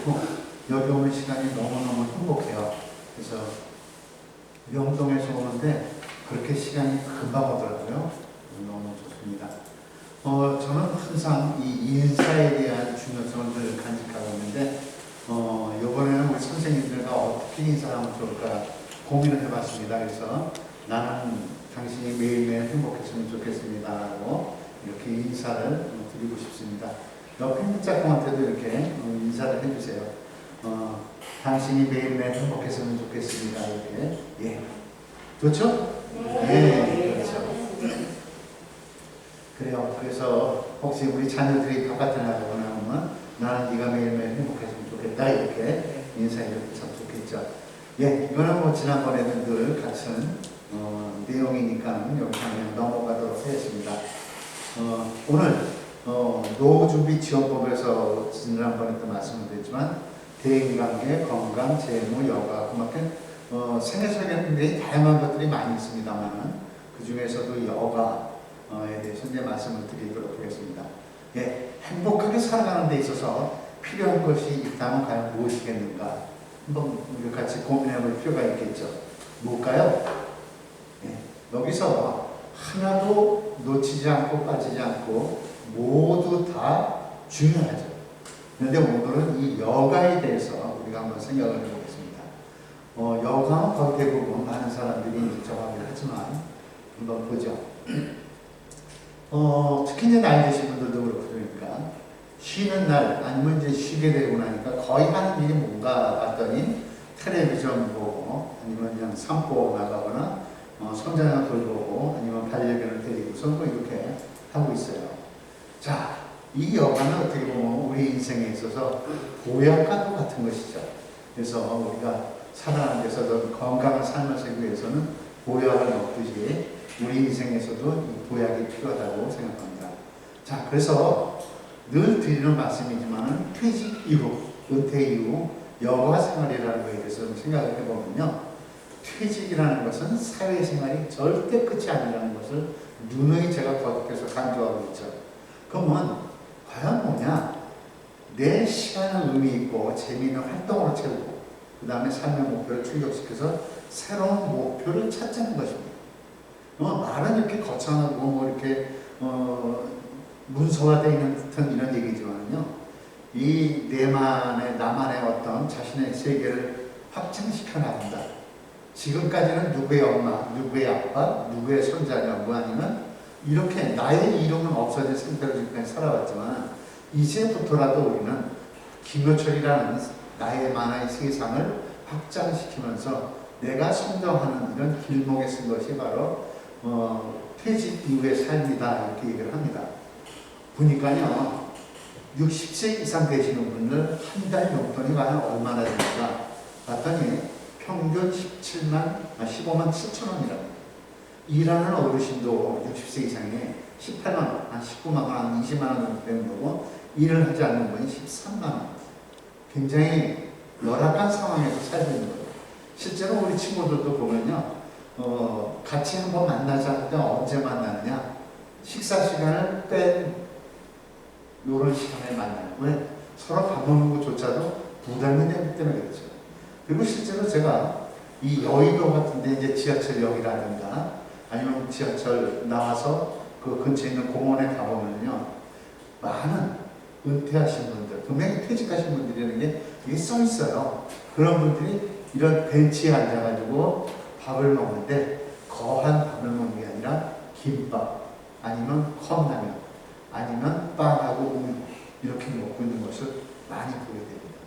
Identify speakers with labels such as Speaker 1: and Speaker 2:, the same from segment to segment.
Speaker 1: 좋고 여기 오는 시간이 너무너무 행복해요. 그래서 명동에서 오는데 그렇게 시간이 금방 오더라고요. 너무 좋습니다. 저는 항상 이 인사에 대한 중요성을 늘 간직하고 있는데 이번에는 우리 선생님들과 어떻게 인사하면 좋을까 고민을 해봤습니다. 그래서 나는 당신이 매일매일 행복했으면 좋겠습니다 라고 이렇게 인사를 드리고 싶습니다. 옆에 있는 짝꿍한테도 이렇게 인사를 해주세요. 당신이 매일매일 행복했으면 좋겠습니다. 이렇게. 예. 좋죠? 네. 그렇죠. 그래요. 그래서 혹시 우리 자녀들이 바깥에 나가거나 나는 네가 매일매일 행복했으면 좋겠다 이렇게 인사해주면 참 좋겠죠. 예, 이거는 뭐 지난번에도 늘 같은 내용이니까 여기서 그냥 넘어가도록 하겠습니다. 오늘 노후준비지원법에서 지난번에도 말씀을 드렸지만 대인관계, 건강, 재무, 여가 그만큼 생애속에는 굉장히 다양한 것들이 많이 있습니다만 그 중에서도 여가에 대해서 이제 말씀을 드리도록 하겠습니다. 예, 행복하게 살아가는 데 있어서 필요한 것이 있다면 과연 무엇이겠는가 한번 우리 같이 고민해 볼 필요가 있겠죠. 뭘까요? 예, 여기서 하나도 놓치지 않고 빠지지 않고 모두 다 중요하죠. 그런데 오늘은 이 여가에 대해서 우리가 한번 생각을 해보겠습니다. 여가는 거의 대부분 많은 사람들이 정하긴 하지만 한번 보죠. 특히 이제 나이 드신 분들도 그렇고 그러니까 쉬는 날 아니면 이제 쉬게 되고 나니까 거의 하는 일이 뭔가 봤더니 텔레비전 보고 아니면 그냥 산보 나가거나 손자녀 돌보고 아니면 반려견을 데리고서 뭐 이렇게 하고 있어요. 자, 이 여가는 어떻게 보면 우리 인생에 있어서 보약과도 같은 것이죠. 그래서 우리가 살아가는 데서도 건강한 삶을 살기 위해서는 보약을 먹듯이 우리 인생에서도 이 보약이 필요하다고 생각합니다. 자, 그래서 늘 드리는 말씀이지만 퇴직 이후, 은퇴 이후 여가 생활이라는 것에 대해서 생각을 해보면요. 퇴직이라는 것은 사회생활이 절대 끝이 아니라는 것을 누누이 제가 계속 강조하고 있죠. 그러면 과연 뭐냐? 내 시간을 의미 있고 재미있는 활동으로 채우고 그 다음에 삶의 목표를 출력시켜서 새로운 목표를 찾자는 것입니다. 말은 이렇게 거창하고 뭐 이렇게 문서화되어 있는 듯한 이런 얘기지만요. 이 나만의 어떤 자신의 세계를 확장시켜 나간다. 지금까지는 누구의 엄마, 누구의 아빠, 누구의 손자녀, 뭐 아니면 이렇게 나의 이름은 없어진 상태로 지금까지 살아왔지만 이제부터라도 우리는 김효철이라는 나의 만화의 세상을 확장시키면서 내가 성장하는 이런 길목에 쓴 것이 바로 퇴직 이후의 삶이다 이렇게 얘기를 합니다. 보니까요 60세 이상 되시는 분들 한 달 용돈이 과연 얼마나 됩니까? 봤더니 평균 15만 7천 원이라고. 일하는 어르신도 60세 이상에 18만 원, 한 19만 원, 한 20만 원 정도 되는 거고 일을 하지 않는 분이 13만 원. 굉장히 열악한 상황에서 살고 있는 거예요. 실제로 우리 친구들도 보면요. 같이 한번 만나자 하는데 언제 만나느냐? 식사 시간을 뺀 요런 시간에 만나요. 왜? 서로 밥 먹는 것조차도 부담이 되기 때문에 그렇죠. 그리고 실제로 제가 이 여의도 같은데 이제 지하철역이라든가 아니면 지하철 나와서 그 근처에 있는 공원에 가보면요. 많은 은퇴하신 분들, 분명히 퇴직하신 분들이라는 게 이게 써 있어요. 그런 분들이 이런 벤치에 앉아가지고 밥을 먹는데 거한 밥을 먹는 게 아니라 김밥 아니면 컵라면 아니면 빵하고 우유 이렇게 먹고 있는 것을 많이 보게 됩니다.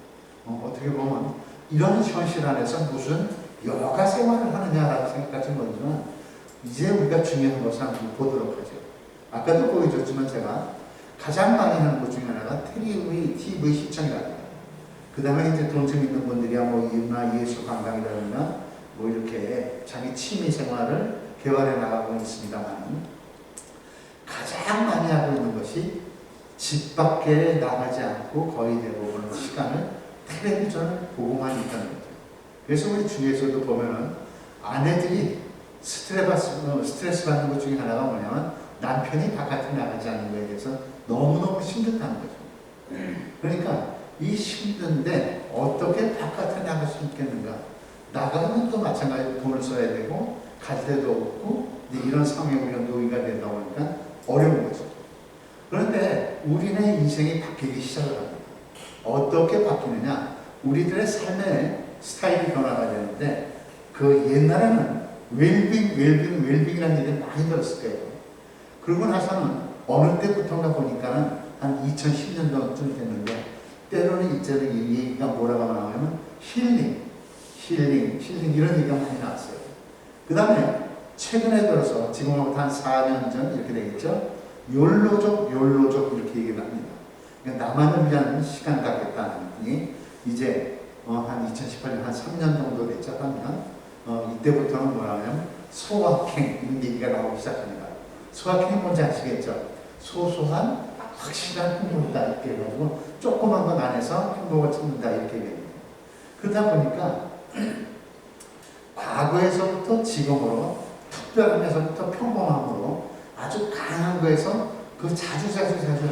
Speaker 1: 어떻게 보면 이런 현실 안에서 무슨 여가 생활을 하느냐라고 생각하시는 거지만 이제 우리가 중요한 것을 한번 보도록 하죠. 아까도 보여줬지만 제가 가장 많이 하는 것 중에 하나가 TV 시청이랍니다. 그 다음에 이제 돈 좀 있는 분들이야 뭐 문화 예술 관광이라든가 뭐 이렇게 자기 취미 생활을 개발해 나가고 있습니다만 가장 많이 하고 있는 것이 집 밖에 나가지 않고 거의 대부분 시간을 텔레비전을 보고만 있다는 거죠. 그래서 우리 중에서도 보면은 아내들이 스트레스 받는 것 중에 하나가 뭐냐면 남편이 바깥에 나가지 않는 것에 대해서 너무너무 힘들다는 거죠. 그러니까 이 힘든데 어떻게 바깥에 나갈 수 있겠는가? 나가면 또 마찬가지로 돈을 써야 되고 갈 데도 없고 이제 이런 상황에 우리가 노예가 되다 보니까 어려운 거죠. 그런데 우리네 인생이 바뀌기 시작을 합니다. 어떻게 바뀌느냐? 우리들의 삶의 스타일이 변화가 되는데 그 옛날에는 웰빙이라는 얘기를 많이 들었을 거예요. 그러고 나서는 어느 때부터인가 보니까는 한 2010년도쯤 됐는데 때로는 이제는 이 얘기가 뭐라고 나오냐면 힐링 이런 얘기가 많이 나왔어요. 그 다음에 최근에 들어서 지금부터 한 4년 전 이렇게 되겠죠. 욜로족 이렇게 얘기를 합니다. 그러니까 나만을 위한 시간 갖겠다는 이 이제 한 2018년 한 3년 정도 됐죠. 하면 이때부터는 뭐라면 소확행 이런 얘기가 나오기 시작합니다. 소확행이 뭔지 아시겠죠? 소소한 확실한 행복이다 이렇게 해가지고 조그만 것 안에서 행복을 찾는다 이렇게 얘기합니다. 그러다 보니까 과거에서부터 지금으로 특별함에서부터 평범함으로 아주 강한 거에서 그 자주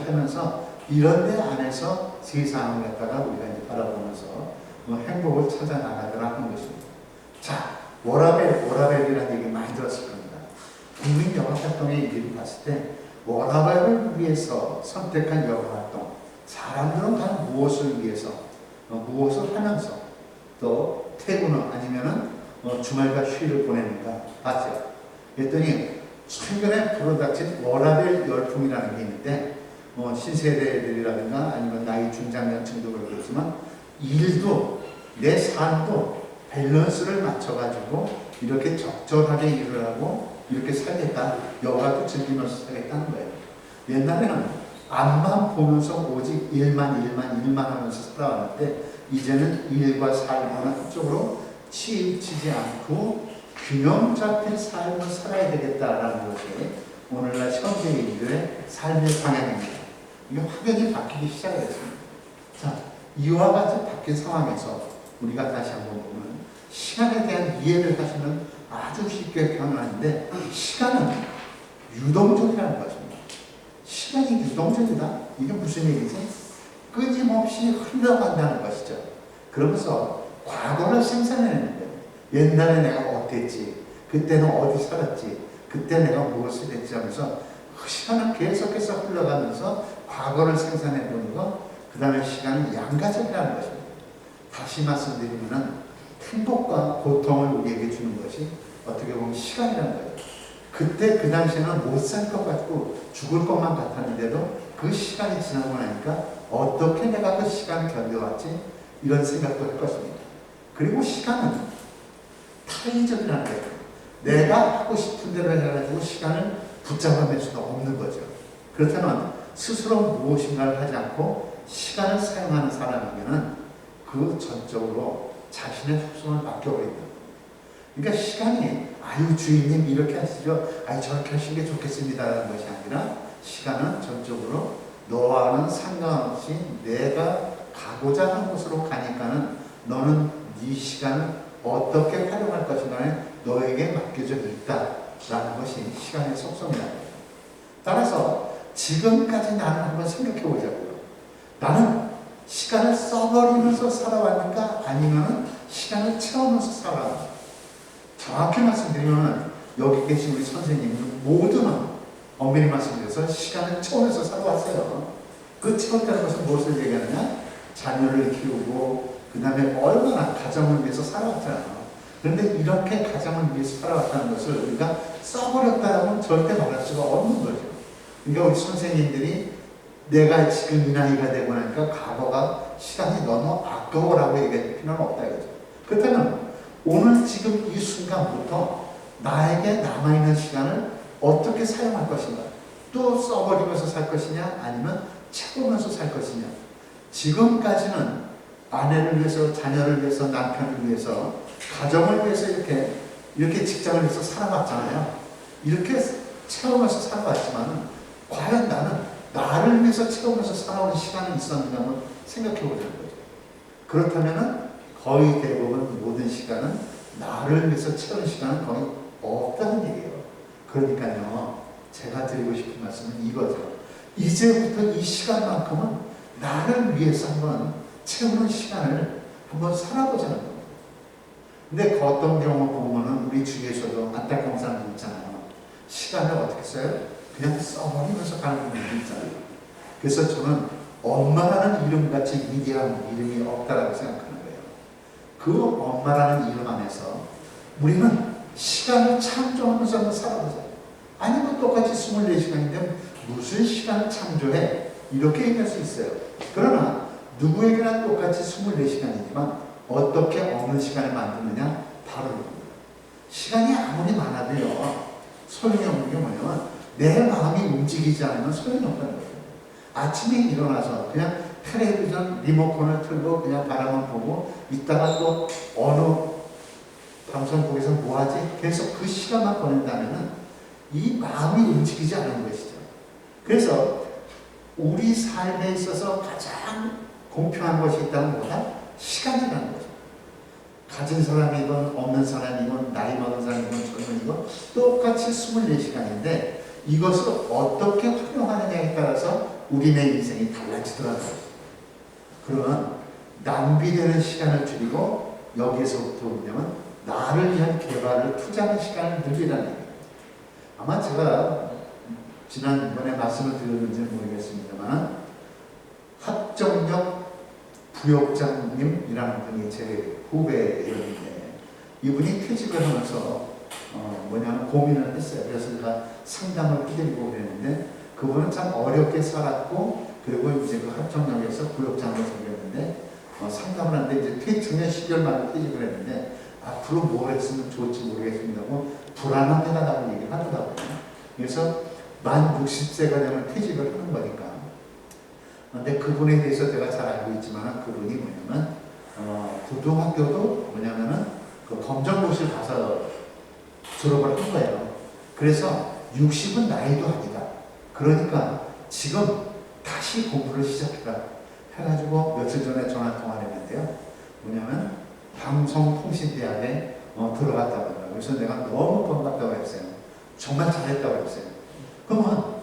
Speaker 1: 하면서 이런 데 안에서 세상을 갖다가 우리가 이제 바라보면서 행복을 찾아 나가더라 하는 것입니다. 자, 워라벨이라는 얘기 많이 들었을 겁니다. 국민영화활동의 얘기를 봤을 때 워라벨을 위해서 선택한 영화활동, 사람들은 다 무엇을 위해서, 무엇을 하면서 또 퇴근을 아니면은 주말과 휴일을 보내는가 봤죠. 그랬더니 최근에 불어닥친 워라벨 열풍이라는 게 있는데 신세대들이라든가 아니면 나이 중장년층도 그렇겠지만 일도 내 삶도 밸런스를 맞춰가지고 이렇게 적절하게 일을 하고 이렇게 살겠다. 여가도 즐기면서 살겠다는 거예요. 옛날에는 앞만 보면서 오직 일만 하면서 살아왔는데 이제는 일과 삶 한쪽으로 치우치지 않고 균형 잡힌 삶을 살아야 되겠다라는 것이 오늘날 현대인들의 삶의 방향입니다. 이게 확연히 바뀌기 시작했습니다. 자, 이와 같이 바뀐 상황에서 우리가 다시 한번 보면 시간에 대한 이해를 하시면 아주 쉽게 표현하는데 시간은 유동적이라는 것입니다. 시간이 유동적이다? 이게 무슨 얘기지? 끊임없이 흘러간다는 것이죠. 그러면서 과거를 생산해내는 거예요. 옛날에 내가 어땠지? 그때는 어디 살았지? 그때 내가 무엇을 했지? 하면서 시간은 계속해서 흘러가면서 과거를 생산해보는 것, 그 다음에 시간은 양가적이라는 것입니다. 다시 말씀드리면 행복과 고통을 우리에게 주는 것이 어떻게 보면 시간이라는 거예요. 그때 그 당시에는 못 살 것 같고 죽을 것만 같았는데도 그 시간이 지나고 나니까 어떻게 내가 그 시간을 견뎌왔지? 이런 생각도 할 것입니다. 그리고 시간은 타의적이라는 거예요. 내가 하고 싶은 대로 해가지고 시간을 붙잡아낼 수가 없는 거죠. 그렇다면 스스로 무엇인가를 하지 않고 시간을 사용하는 사람에게는 그 전적으로 자신의 속성을 맡겨버린다. 그러니까 시간이 아유 주인님 이렇게 하시죠. 아유 저렇게 하시는 게 좋겠습니다라는 것이 아니라 시간은 전적으로 너와는 상관없이 내가 가고자 하는 곳으로 가니까는 너는 네 시간을 어떻게 활용할 것인가에 너에게 맡겨져 있다라는 것이 시간의 속성이라는 거예요. 따라서 지금까지 나는 한번 생각해 보자고요. 나는 시간을 써버리면서 살아왔는가 아니면 시간을 채우면서 살아왔는가. 정확히 말씀드리면 여기 계신 우리 선생님은 모두는 엄밀히 말씀드려서 시간을 채우면서 살아왔어요. 그 채웠다는 것은 무엇을 얘기하느냐? 자녀를 키우고 그 다음에 얼마나 가정을 위해서 살아왔잖아요. 그런데 이렇게 가정을 위해서 살아왔다는 것을 우리가 써버렸다라고는 절대 말할 수가 없는 거죠. 그러니까 우리 선생님들이 내가 지금 이 나이가 되고 나니까 과거가 시간이 너무 아까워라고 얘기할 필요는 없다 이거죠. 그렇다면 오늘 지금 이 순간부터 나에게 남아있는 시간을 어떻게 사용할 것인가? 또 써버리면서 살 것이냐? 아니면 채우면서 살 것이냐? 지금까지는 아내를 위해서, 자녀를 위해서, 남편을 위해서, 가정을 위해서 이렇게 직장을 위해서 살아왔잖아요. 이렇게 채우면서 살아왔지만 과연 나는 나를 위해서 채우면서 살아오는 시간이 있었는가 한번 생각해 보자는 거죠. 그렇다면 거의 대부분 모든 시간은 나를 위해서 채우는 시간은 거의 없다는 얘기예요. 그러니까요, 제가 드리고 싶은 말씀은 이거죠. 이제부터 이 시간만큼은 나를 위해서 한번 채우는 시간을 한번 살아보자는 겁니다. 근데 그 어떤 경우 보면은 우리 주위에서도 안타까운 사람들 있잖아요. 시간을 어떻게 써요? 그냥 써버리면서 가는 분들이 있잖아요. 그래서 저는 엄마라는 이름같이 위대한 이름이 없다라고 생각하는 거예요. 그 엄마라는 이름 안에서 우리는 시간을 창조하면서 한번 살아보자. 아니면 똑같이 24시간인데 무슨 시간을 창조해? 이렇게 얘기할 수 있어요. 그러나 누구에게나 똑같이 24시간이지만 어떻게 어느 시간을 만드느냐? 바로 이겁니다. 시간이 아무리 많아도요, 소용이 없는 게 뭐냐면 내 마음이 움직이지 않으면 소용이 없다는 거예요. 아침에 일어나서 그냥 텔레비전 리모컨을 틀고 그냥 바라만 보고 있다가 또 어느 방송국에서 뭐 하지? 계속 그 시간만 보낸다면은 이 마음이 움직이지 않는 것이죠. 그래서 우리 삶에 있어서 가장 공평한 것이 있다면 뭐다? 시간이라는 거죠. 가진 사람이건 없는 사람이건 나이 많은 사람이건 젊은이건 똑같이 24시간인데 이것을 어떻게 활용하느냐에 따라서 우리네 인생이 달라지더라고요. 그러면 낭비되는 시간을 줄이고 여기에서부터 뭐냐면 나를 위한 개발을 투자하는 시간을 늘리라는 얘기예요. 아마 제가 지난번에 말씀을 드렸는지는 모르겠습니다만 합정역 부역장님이라는 분이 제 후배였는데 이분이 퇴직을 하면서 뭐냐면 고민을 했어요. 그래서 제가 상담을 해드리고 그랬는데 그분은 참 어렵게 살았고 그리고 이제 그 합정역에서 부역장으로 생겼는데 상담을 하는데 이제 작년 12월 말에 퇴직을 했는데 앞으로 뭘 했으면 좋을지 모르겠습니다고 불안합니다라고 얘기를 하더라고요. 그래서 만 60세가 되면 퇴직을 하는 거니까. 근데 그분에 대해서 제가 잘 알고 있지만 그분이 뭐냐면 고등학교도 뭐냐면은 그 검정고시를 가서 졸업을 한 거예요. 그래서 60은 나이도 아니다. 그러니까 지금 다시 공부를 시작해라 해가지고 며칠 전에 전화 통화를 했는데요. 뭐냐면 방송통신대학에 들어갔다고 하더라고요. 그래서 내가 너무 반갑다고 했어요. 정말 잘했다고 했어요. 그러면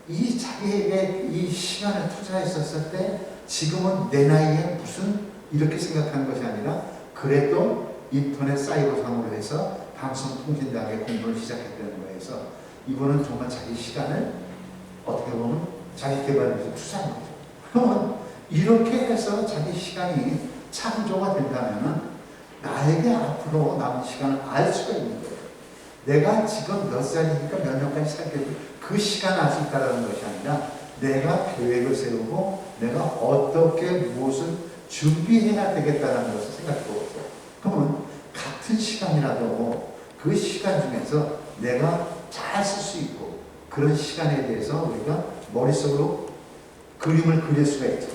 Speaker 1: 이 자기에게 이 시간을 투자했었을 때 지금은 내 나이에 무슨 이렇게 생각하는 것이 아니라 그래도 인터넷 사이버상으로 해서 방송통신대학에 공부를 시작했다는 거에서 이분은 정말 자기 시간을 어떻게 보면 자기 개발을 위해서 투자한 거죠. 그러면 이렇게 해서 자기 시간이 창조가 된다면 나에게 앞으로 남은 시간을 알 수가 있는 거예요. 내가 지금 몇 살이니까 몇 년까지 살겠다. 그 시간을 알 수 있다는 것이 아니라 내가 계획을 세우고 내가 어떻게 무엇을 준비해야 되겠다는 것을 생각해 보세요. 그러면 같은 시간이라도 그 시간 중에서 내가 잘 쓸 수 있고 그런 시간에 대해서 우리가 머릿속으로 그림을 그릴 수가 있죠.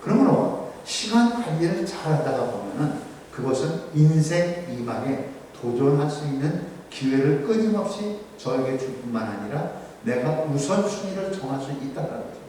Speaker 1: 그러므로 시간 관리를 잘 하다가 보면은 그것은 인생 이막에 도전할 수 있는 기회를 끊임없이 저에게 줄 뿐만 아니라 내가 우선순위를 정할 수 있다는 거죠.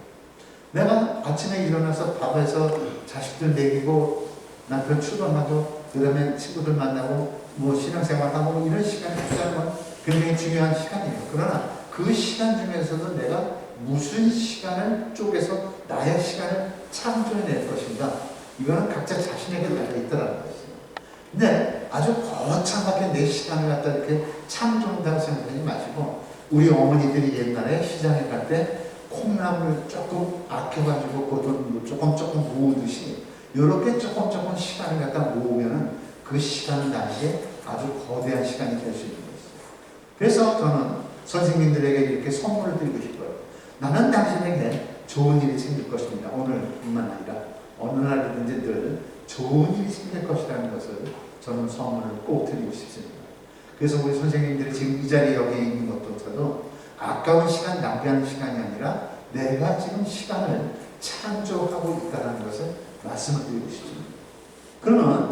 Speaker 1: 내가 아침에 일어나서 밥에서 자식들 먹이고 남편 출근하고 그 다음에 친구들 만나고 뭐 신앙생활하고 뭐 이런 시간이 투자하는 건 굉장히 중요한 시간이에요. 그러나 그 시간 중에서도 내가 무슨 시간을 쪼개서 나의 시간을 창조해낼 것인가 이거는 각자 자신에게 달려 있더라는 거죠. 근데 아주 거창하게 내 시간을 갖다 이렇게 창조한다고 생각하지 마시고 우리 어머니들이 옛날에 시장에 갈 때 콩나물 조금 아껴가지고 그돈 조금 모으듯이 이렇게 조금 시간을 갖다 모으면은 그 시간은 나에게 아주 거대한 시간이 될 수 있는 것이죠. 그래서 저는 선생님들에게 이렇게 선물을 드리고 싶어요. 나는 당신에게 좋은 일이 생길 것입니다. 오늘뿐만 아니라 어느 날이든지 늘 좋은 일이 생길 것이라는 것을 저는 선물을 꼭 드리고 싶습니다. 그래서 우리 선생님들이 지금 이 자리에 여기 있는 것조차도 아까운 시간 낭비하는 시간이 아니라 내가 지금 시간을 창조하고 있다는 것을 말씀을 드리고 싶습니다. 그러면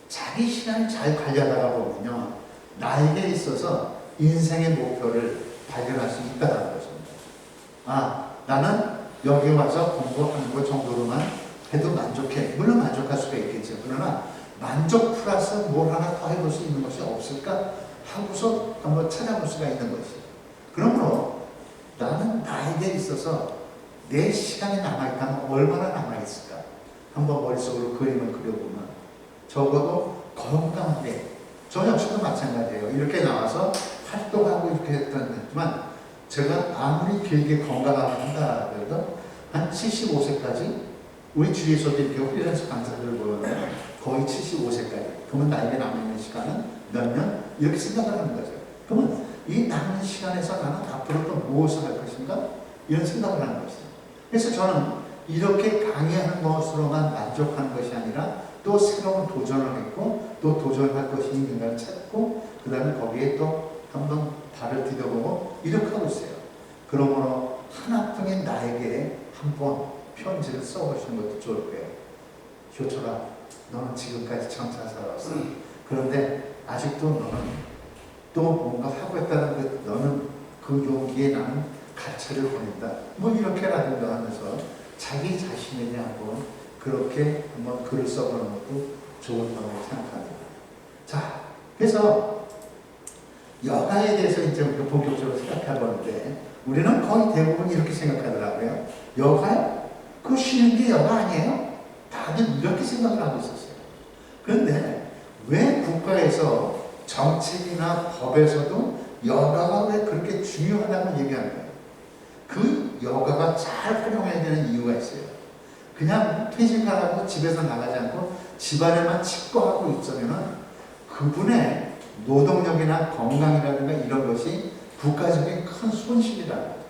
Speaker 1: 자기 시간을 잘 관리하다가 보면요 나에게 있어서 인생의 목표를 발견할 수 있다는 것입니다. 아, 나는 여기 와서 공부하는 것 정도로만 해도 만족해. 물론 만족할 수가 있겠죠. 그러나 만족 플러스 뭘 하나 더 해볼 수 있는 것이 없을까 하고서 한번 찾아볼 수가 있는 것이죠. 그러므로 나는 나에게 있어서 내 시간이 남아있다면 얼마나 남아있을까? 한번 머릿속으로 그림을 그려보면 적어도 건강하게, 저 역시도 마찬가지예요. 이렇게 나와서 활동하고 이렇게 했지만 제가 아무리 길게 건강하게 한다 그래도 한 75세까지 우리 주위에서도 이렇게 프리랜서 강사들을 보면 거의 75세까지, 그러면 나에게 남는 시간은 몇 년? 이렇게 생각을 하는 거죠. 그러면 이 남은 시간에서 나는 앞으로 또 무엇을 할 것인가? 이런 생각을 하는 것이죠. 그래서 저는 이렇게 강의하는 것으로만 만족하는 것이 아니라 또 새로운 도전을 했고 또 도전할 것이 있는가를 찾고 그 다음에 거기에 또 한번 발을 디뎌보고 이렇게 하고 있어요. 그러므로 하나뿐인 나에게 한번 편지를 써보시는 것도 좋을 거예요. 효철아, 너는 지금까지 참 잘 살아왔어. 그런데 아직도 너는 또 뭔가 하고 있다는 그 너는 그 용기에 나는 가치를 보낸다. 뭐 이렇게라든가 하면서 자기 자신에게 한번 그렇게 한번 글을 써보는 것도 좋은 방법이라고 생각합니다. 자, 그래서 여가에 대해서 이제 본격적으로 생각해 보는데 우리는 거의 대부분 이렇게 생각하더라고요. 여가요? 그거 쉬는 게 여가 아니에요? 다들 이렇게 생각을 하고 있었어요. 그런데 왜 국가에서 정책이나 법에서도 여가가 왜 그렇게 중요하다고 얘기하는 거예요? 그 여가가 잘 활용해야 되는 이유가 있어요. 그냥 퇴직하라고 집에서 나가지 않고 집안에만 치과하고 있으면 그분의 노동력이나 건강이라든가 이런 것이 국가적인 큰 손실이라는 거죠.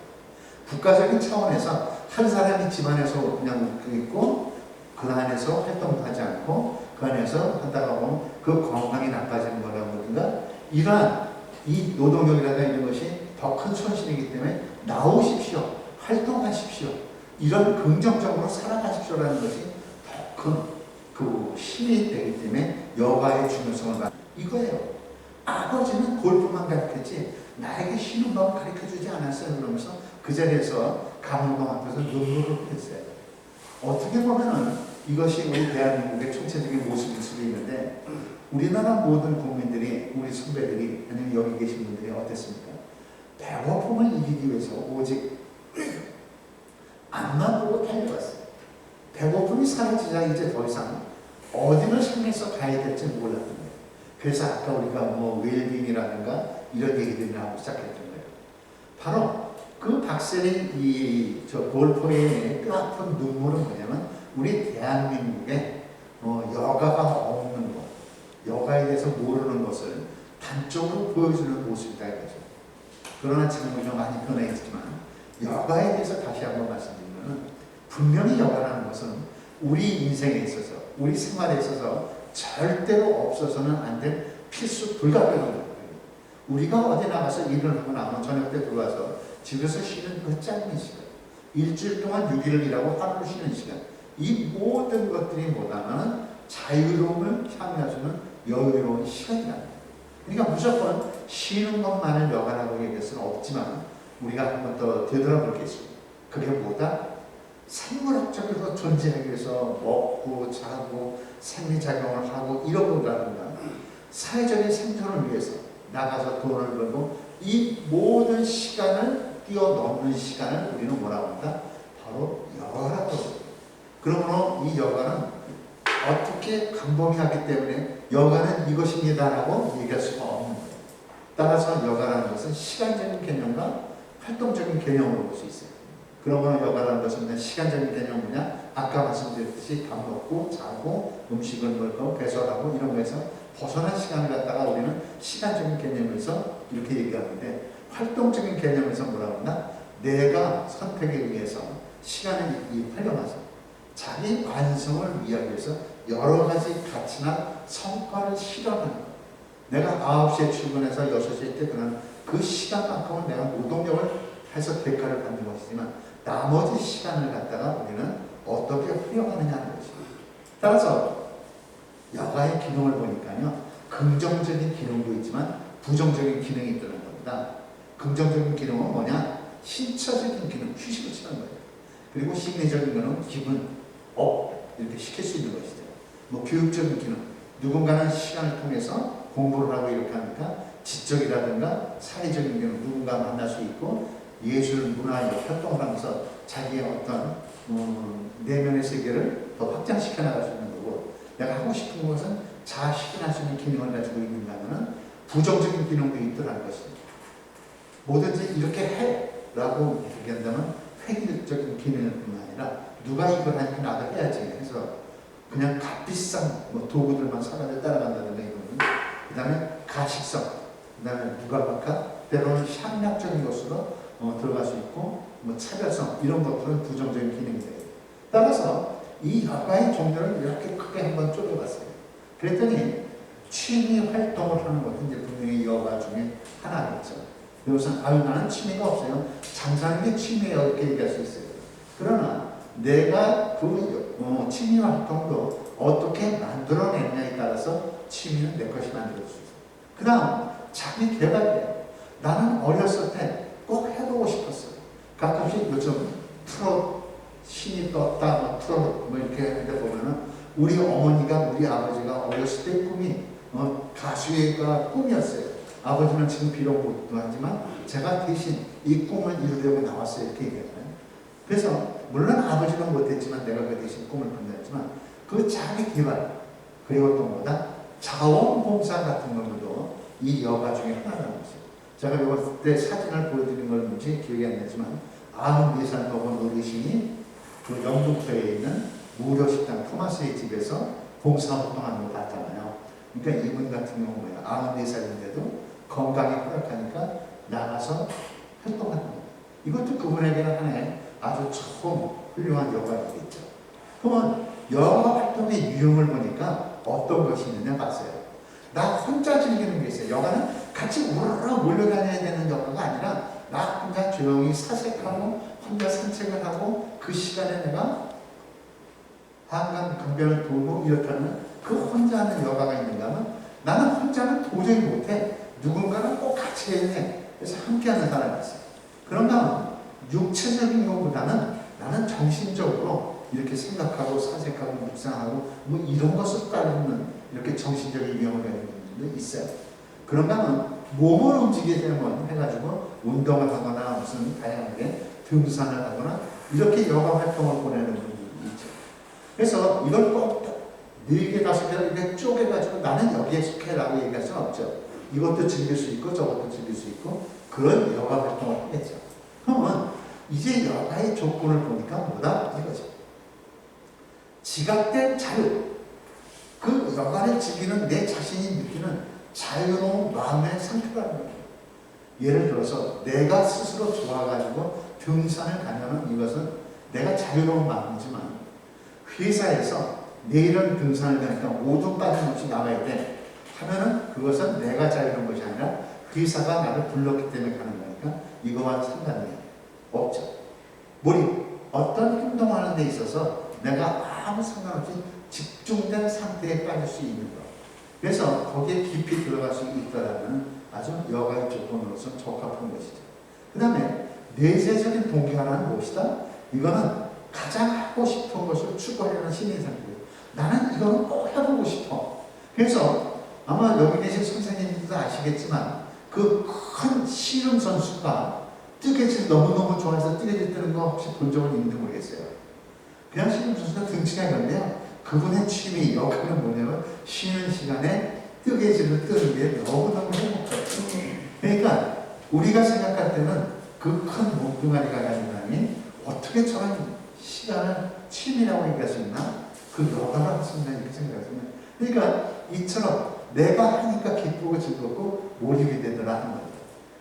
Speaker 1: 국가적인 차원에서 한 사람이 집안에서 그냥 있고 그 안에서 활동도 하지 않고 그 안에서 하다가 보면 그 건강이 나빠지는 거라든가 이러한 이 노동력이라든가 이런 것이 더 큰 손실이기 때문에 나오십시오. 활동하십시오. 이런 긍정적으로 살아가십시오라는 것이 더 큰 그 힘이 되기 때문에 여가의 중요성을 받는 이거예요. 아버지는 골프만 가르쳤지 나에게 쉬는 법을 가르쳐주지 않았어요. 그러면서 그 자리에서 감독 앞에서 눈물을 흘렸어요. 어떻게 보면은 이것이 우리 대한민국의 총체적인 모습일 수도 있는데 우리나라 모든 국민들이 우리 선배들이 아니면 여기 계신 분들이 어땠습니까? 배고픔을 이기기 위해서 오직 앞만 보고 달려갔어요. 배고픔이 사라지자 이제 더 이상 어디를 향해서 가야 될지 몰랐던 거예요. 그래서 아까 우리가 뭐 웰빙이라든가 이런 얘기들을 하고 시작했던 거예요. 바로 그 박세리 저 골퍼의 뼈아픈 눈물은 뭐냐면 우리 대한민국에 여가가 없는 것, 여가에 대해서 모르는 것을 단적으로 보여주는 모습이다 이거죠. 그러나 지금 우리가 많이 변해있지만 여가에 대해서 다시 한번 말씀드리면 분명히 여가라는 것은 우리 인생에 있어서 우리 생활에 있어서 절대로 없어서는 안 될 필수 불가피한 거예요. 우리가 어디 나가서 일을 하고 나면 저녁 때 들어와서 집에서 쉬는 그 짧은 시간, 일주일 동안 6일을 일하고 하루 쉬는 시간, 이 모든 것들이 뭐냐면 자유로움을 향해주는 여유로운 시간이라는 거예요. 그러니까 무조건 쉬는 것만을 여가라고 얘기할 수는 없지만 우리가 한 번 더 되돌아볼 게 있습니다. 그게 뭐다? 생물학적으로 존재하기 위해서 먹고 자고 생리작용을 하고 이러고라든가 사회적인 생존을 위해서 나가서 돈을 벌고 이 모든 시간을 뛰어넘는 시간을 우리는 뭐라고 한다? 바로 여가라고 합니다. 그러므로 이 여가는 어떻게 강범위하기 때문에 여가는 이것입니다라고 얘기할 수가 없는 거예요. 따라서 여가라는 것은 시간적인 개념과 활동적인 개념으로 볼 수 있어요. 그러므로 여가라는 것은 시간적인 개념은 뭐냐? 아까 말씀드렸듯이 밥 먹고 자고 음식을 먹고 배설하고 이런 거에서 벗어난 시간을 갖다가 우리는 시간적인 개념에서 이렇게 얘기하는데 활동적인 개념에서 뭐라고 하나? 내가 선택에 의해서 시간을 활용해서 자기 완성을 위하기 위해서 여러 가지 가치나 성과를 실현하는 것. 내가 9시에 출근해서 6시에 퇴근하는 그 시간만큼은 내가 노동력을 해서 대가를 받는 것이지만 나머지 시간을 갖다가 우리는 어떻게 활용하느냐는 것입니다. 따라서 여가의 기능을 보니까요. 긍정적인 기능도 있지만 부정적인 기능이 있다는 겁니다. 긍정적인 기능은 뭐냐? 신체적인 기능, 휴식을 취하는 거예요. 그리고 심리적인 기능은 기분 업 이렇게 시킬 수 있는 것이죠. 뭐 교육적인 기능, 누군가는 시간을 통해서 공부를 하고 이렇게 하니까 지적이라든가 사회적인 기능, 누군가 만날 수 있고 예술, 문화 활동을 하면서 자기의 어떤 내면의 세계를 더 확장시켜 나갈 수 있는 거고, 내가 하고 싶은 것은 자아 실현할 수 있는 기능을 가지고 있는다면 부정적인 기능도 있더라는 것입니다. 뭐든지 이렇게 해 라고 얘기한다면 획일적인 기능일 뿐만 아니라 누가 이걸 하니까 나도 해야지 해서 그냥 값비싼 뭐 도구들만 사가지고 따라간다는 이거는, 그 다음에 가식성, 그 다음에 무감각화, 때로는 향락적인 것으로 들어갈 수 있고, 뭐 차별성 이런 것들은 부정적인 기능이 돼요. 따라서 이 여가의 종류를 이렇게 크게 한번 쪼개봤어요. 그랬더니 취미 활동을 하는 것은 이제 분명히 여가 중에 하나겠죠. 여기서 아유 나는 취미가 없어요. 장사하는 게 취미예요 이렇게 얘기할 수 있어요. 그러나 내가 그 취미 활동도 어떻게 만들어내느냐에 따라서 취미는 내 것이 만들어질 수 있어요. 그 다음 자기 개발이에요. 나는 어렸을 때 꼭 해보고 싶었어요. 가끔씩 요즘 프로 신이 떴다, 뭐 프로 뭐 이렇게 하다 보면은 우리 어머니가 우리 아버지가 어렸을 때 꿈이 가수가 꿈이었어요. 아버지는 지금 비록 못도 하지만 제가 대신 이 꿈을 이루려고 나왔어요 이렇게 얘기하잖아요. 그래서 물론 아버지는 못했지만 내가 그 대신 꿈을 꾼다지만 그 자기 개발, 그리고 또 뭐다 자원봉사 같은 것도 이 여가 중에 하나라는 것이에요. 제가 이때 사진을 보여드린 걸 뭔지 기억이 안 나지만 94살 먹은 어르신이 그 영등포에 있는 무료식당 토마스의 집에서 봉사활동하는 걸 봤잖아요. 그러니까 이분 같은 경우는 94살인데도 건강이 허락하니까 나가서 활동하는 거예요. 이것도 그분에게는 하나의 아주 처음 훌륭한 여가이겠죠. 그러면 여가 활동의 유형을 보니까 어떤 것이 있느냐 봤어요. 나 혼자 즐기는 게 있어요. 여가는 같이 우르르 몰려다녀야 되는 여가가 아니라 나 혼자 조용히 사색하고 혼자 산책을 하고 그 시간에 내가 한강 강변을 돌고 이렇다는 그 혼자 하는 여가가 있는가 하면 나는 혼자는 도저히 못해. 누군가는 꼭 같이 해야 돼. 그래서 함께하는 사람이 있어요. 그런가 하면 육체적인 것보다는 나는 정신적으로 이렇게 생각하고 사색하고 묵상하고 뭐 이런 것을 따르는 이렇게 정신적인 위험을 가지는 분들도 있어요. 그런가 하면 몸을 움직이게 되면 해가지고 운동을 하거나 무슨 다양하게 등산을 하거나 이렇게 여가 활동을 보내는 분들이 있죠. 그래서 이걸 꼭 4개, 5개 이렇게 쪼개가지고 나는 여기에 속해라고 얘기할 수는 없죠. 이것도 즐길 수 있고 저것도 즐길 수 있고 그런 여가 활동을 하겠죠. 그러면 이제 여가의 조건을 보니까 뭐다? 이거죠. 지각된 자유. 그 여가를 즐기는 내 자신이 느끼는 자유로운 마음의 상태라는 거예요. 예를 들어서 내가 스스로 좋아가지고 등산을 가면은 이것은 내가 자유로운 마음이지만 회사에서 내일은 등산을 가니까 5분 빠짐없이 나가야 돼 하면은 그것은 내가 자유로운 것이 아니라 회사가 나를 불렀기 때문에 가는 거니까 이거와 상관이 없죠. 어떤 행동하는 데 있어서 내가 아무 상관없이 집중된 상태에 빠질 수 있는 것. 그래서 거기에 깊이 들어갈 수 있다라는 아주 여가의 조건으로서 적합한 것이죠. 그 다음에 내재적인 동기화는 무엇이다? 이거는 가장 하고 싶은 것을 추구하려는 심리 상태예요. 나는 이거는 꼭 해보고 싶어. 그래서 아마 여기 계신 선생님들도 아시겠지만 그 큰 씨름 선수가 뜨개질 너무너무 좋아해서 뜨개질 뜨는 거 혹시 본 적은 있는지 모르겠어요. 그냥 씨름 선수가 등치가 있는데요. 그분의 취미, 여가는 뭐냐면 쉬는 시간에 뜨개질을 뜨는 게 너무너무 행복해요. 그러니까 우리가 생각할 때는 그 큰 몸뚱아리가 가진 사람이 어떻게 저런 시간을 취미라고 얘기할 수 있나? 그 여가를 할 수 있나 이렇게 생각하시면, 그러니까 이처럼 내가 하니까 기쁘고 즐겁고 몰입이 되더라 하는 거예요.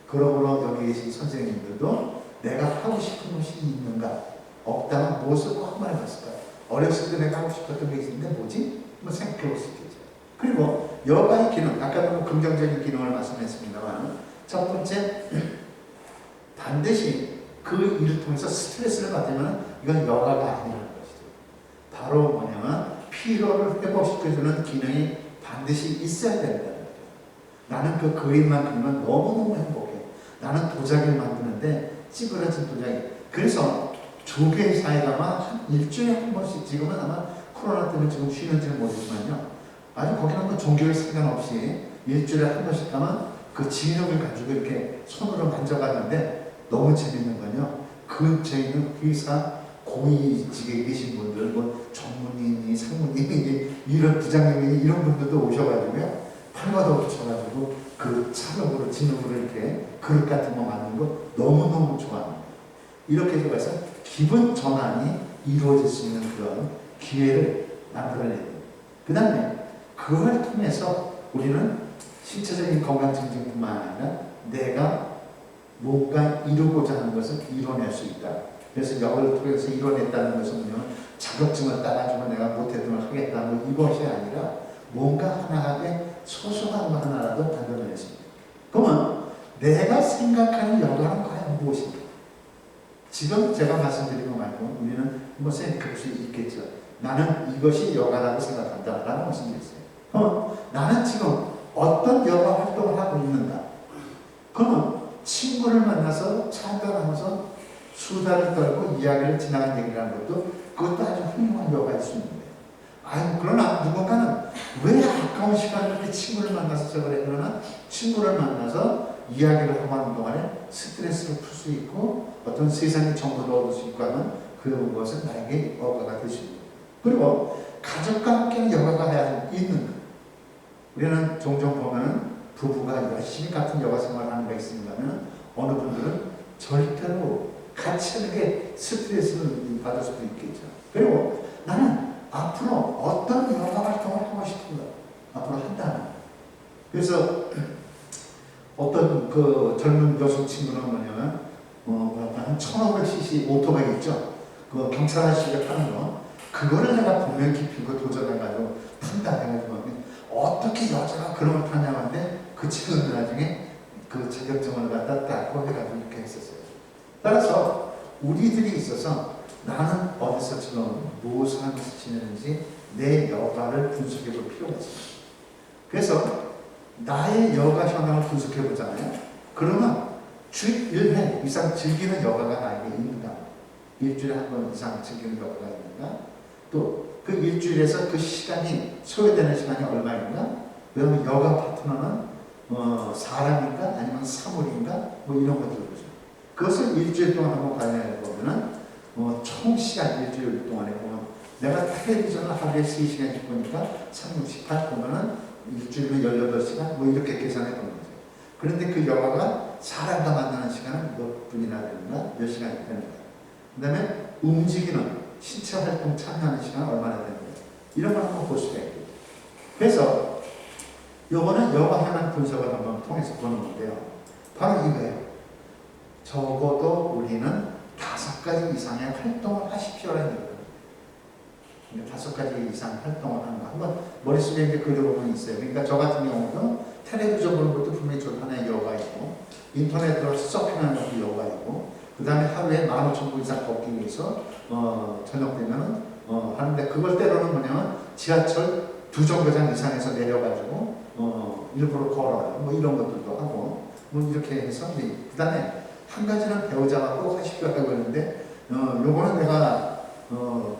Speaker 1: 그러므로 여기 계신 선생님들도 내가 하고 싶은 것이 있는가? 없다면 무엇을 꼭 한번 해봤을까요? 어렸을 때 내가 하고 싶었던 게 있는데 뭐지? 한번 생각해 볼 수 있겠죠. 그리고 여가의 기능, 아까도 긍정적인 기능을 말씀했습니다만 첫 번째, 반드시 그 일을 통해서 스트레스를 받으면 이건 여가가 아니라는 것이죠. 바로 뭐냐면 피로를 회복시켜주는 기능이 반드시 있어야 된다는 거죠. 나는 그 그림만 그리면 너무너무 행복해. 나는 도자기를 만드는데 찌그러진 도자기. 그래서 조계사에다가 한 일주일에 한 번씩, 지금은 아마 코로나 때문에 지금 쉬는지는 모르지만요. 아주 거기는 뭐 종교에 상관없이 일주일에 한 번씩 가면 그 진흙을 가지고 이렇게 손으로 만져가는데 너무 재밌는 건요. 그 근처에 있는 회사 고위직에 계신 분들, 뭐 전무님이, 상무님이, 이런 부장님이 이런 분들도 오셔가지고요. 팔과도 붙여가지고 그 차력으로 진흙으로 이렇게 그릇 같은 거 만드는 거 너무너무 좋아합니다. 이렇게 해서 기분 전환이 이루어질 수 있는 그런 기회를 만들어내야 됩니다. 그 다음에 그걸 통해서 우리는 신체적인 건강 증진뿐만 아니라 내가 뭔가 이루고자 하는 것을 이뤄낼 수 있다. 그래서 역을 통해서 이뤄냈다는 것은 뭐냐면 자격증을 따가지고 내가 못했던 걸 하겠다. 뭐 이것이 아니라 뭔가 하나하게 소소한 거 하나라도 만들어냈습니다. 그러면 내가 생각하는 여가는 과연 무엇인가? 지금 제가 말씀드린 것 말고 우리는 한번 생각할 수 있겠죠. 나는 이것이 여가라고 생각한다 라는 말씀드렸어요. 그럼 나는 지금 어떤 여가 활동을 하고 있는가? 그러면 친구를 만나서 참관하면서 수다를 떨고 이야기를 지나간 얘기라는 것도 그것도 아주 훌륭한 여가일 수 있는데, 그러나 누군가는 왜 아까운 시간을 이렇게 친구를 만나서 저걸 해? 그러나 친구를 만나서 이야기를 하고 하는 동안에 스트레스를 풀 수 있고 어떤 세상의 정보를 얻을 수 있고 하는 그것은 나에게 여가가 될 수 있는 거예요. 그리고 가족과 함께는 여가가 해야 있는 거예요. 우리는 종종 보면 부부가 열심히 같은 여가 생활을 하는 게 있습니다면 어느 분들은 절대로 같이 하는 게 스트레스를 받을 수도 있겠죠. 그리고 나는 앞으로 어떤 여가 활동을 하고 싶은가 앞으로 한다는. 그래서 어떤 그 젊은 여성 친구는 뭐냐면 한 1500cc 오토바이 있죠. 그 경찰 아저씨가 타는 거. 그거를 내가 분명히 깊이고 도전해가지고 판다 해가지고 어떻게 여자가 그런 걸 타냐고 하는데 그 친구는 나중에 그 자격증을 갖다 따고 해가지고 이렇게 했었어요. 따라서 우리들이 있어서 나는 어디서 지금 무엇을 하면서 지내는지 내 여가를 분석해 볼 필요가 있습니다. 그래서 나의 여가 현황을 분석해 보잖아요. 그러면 주 1회 이상 즐기는 여가가 나에게 있는가? 일주일에 한 번 이상 즐기는 여가가 있는가? 또 그 일주일에서 그 시간이 소요되는 시간이 얼마인가? 왜냐면 여가 파트너는 사람인가 아니면 사물인가 뭐 이런 것들을 보죠. 그것을 일주일 동안 한번 관여해 보면은 총 시간 일주일 동안에 보면 내가 텔레비전을 하루에 3시간씩 보니까 368 보면은 일주일이면 18시간 뭐 이렇게 계산해 보는 거죠. 그런데 그 여가가 사람과 만나는 시간은 몇 분이나 되는가 몇 시간이 되는 거예요. 그 다음에 움직이는 신체 활동 참여하는 시간은 얼마나 되는 거예요. 이런 걸 한번 볼 수가 있겠죠. 그래서 요거는 여가 현황 분석을 한번 통해서 보는 건데요. 바로 이거예요. 적어도 우리는 5가지 이상의 활동을 하십시오라는 거예요. 5가지 이상 활동을 하는 거. 한번 머릿속에 이제 그려보면 있어요. 그러니까 저 같은 경우도 텔레비전 보는 것도 분명히 좋다는 여가 있고, 인터넷으로 서핑하는 것도 여가 있고, 그 다음에 하루에 15,000보 이상 걷기 위해서, 저녁 되면은, 하는데 그걸 때로는 뭐냐면 지하철 2정거장 이상에서 내려가지고, 일부러 걸어요. 뭐 이런 것들도 하고, 뭐 이렇게 해서, 그 다음에 한 가지는 배우자가 꼭 하십시오 하고 했는데, 요거는 내가,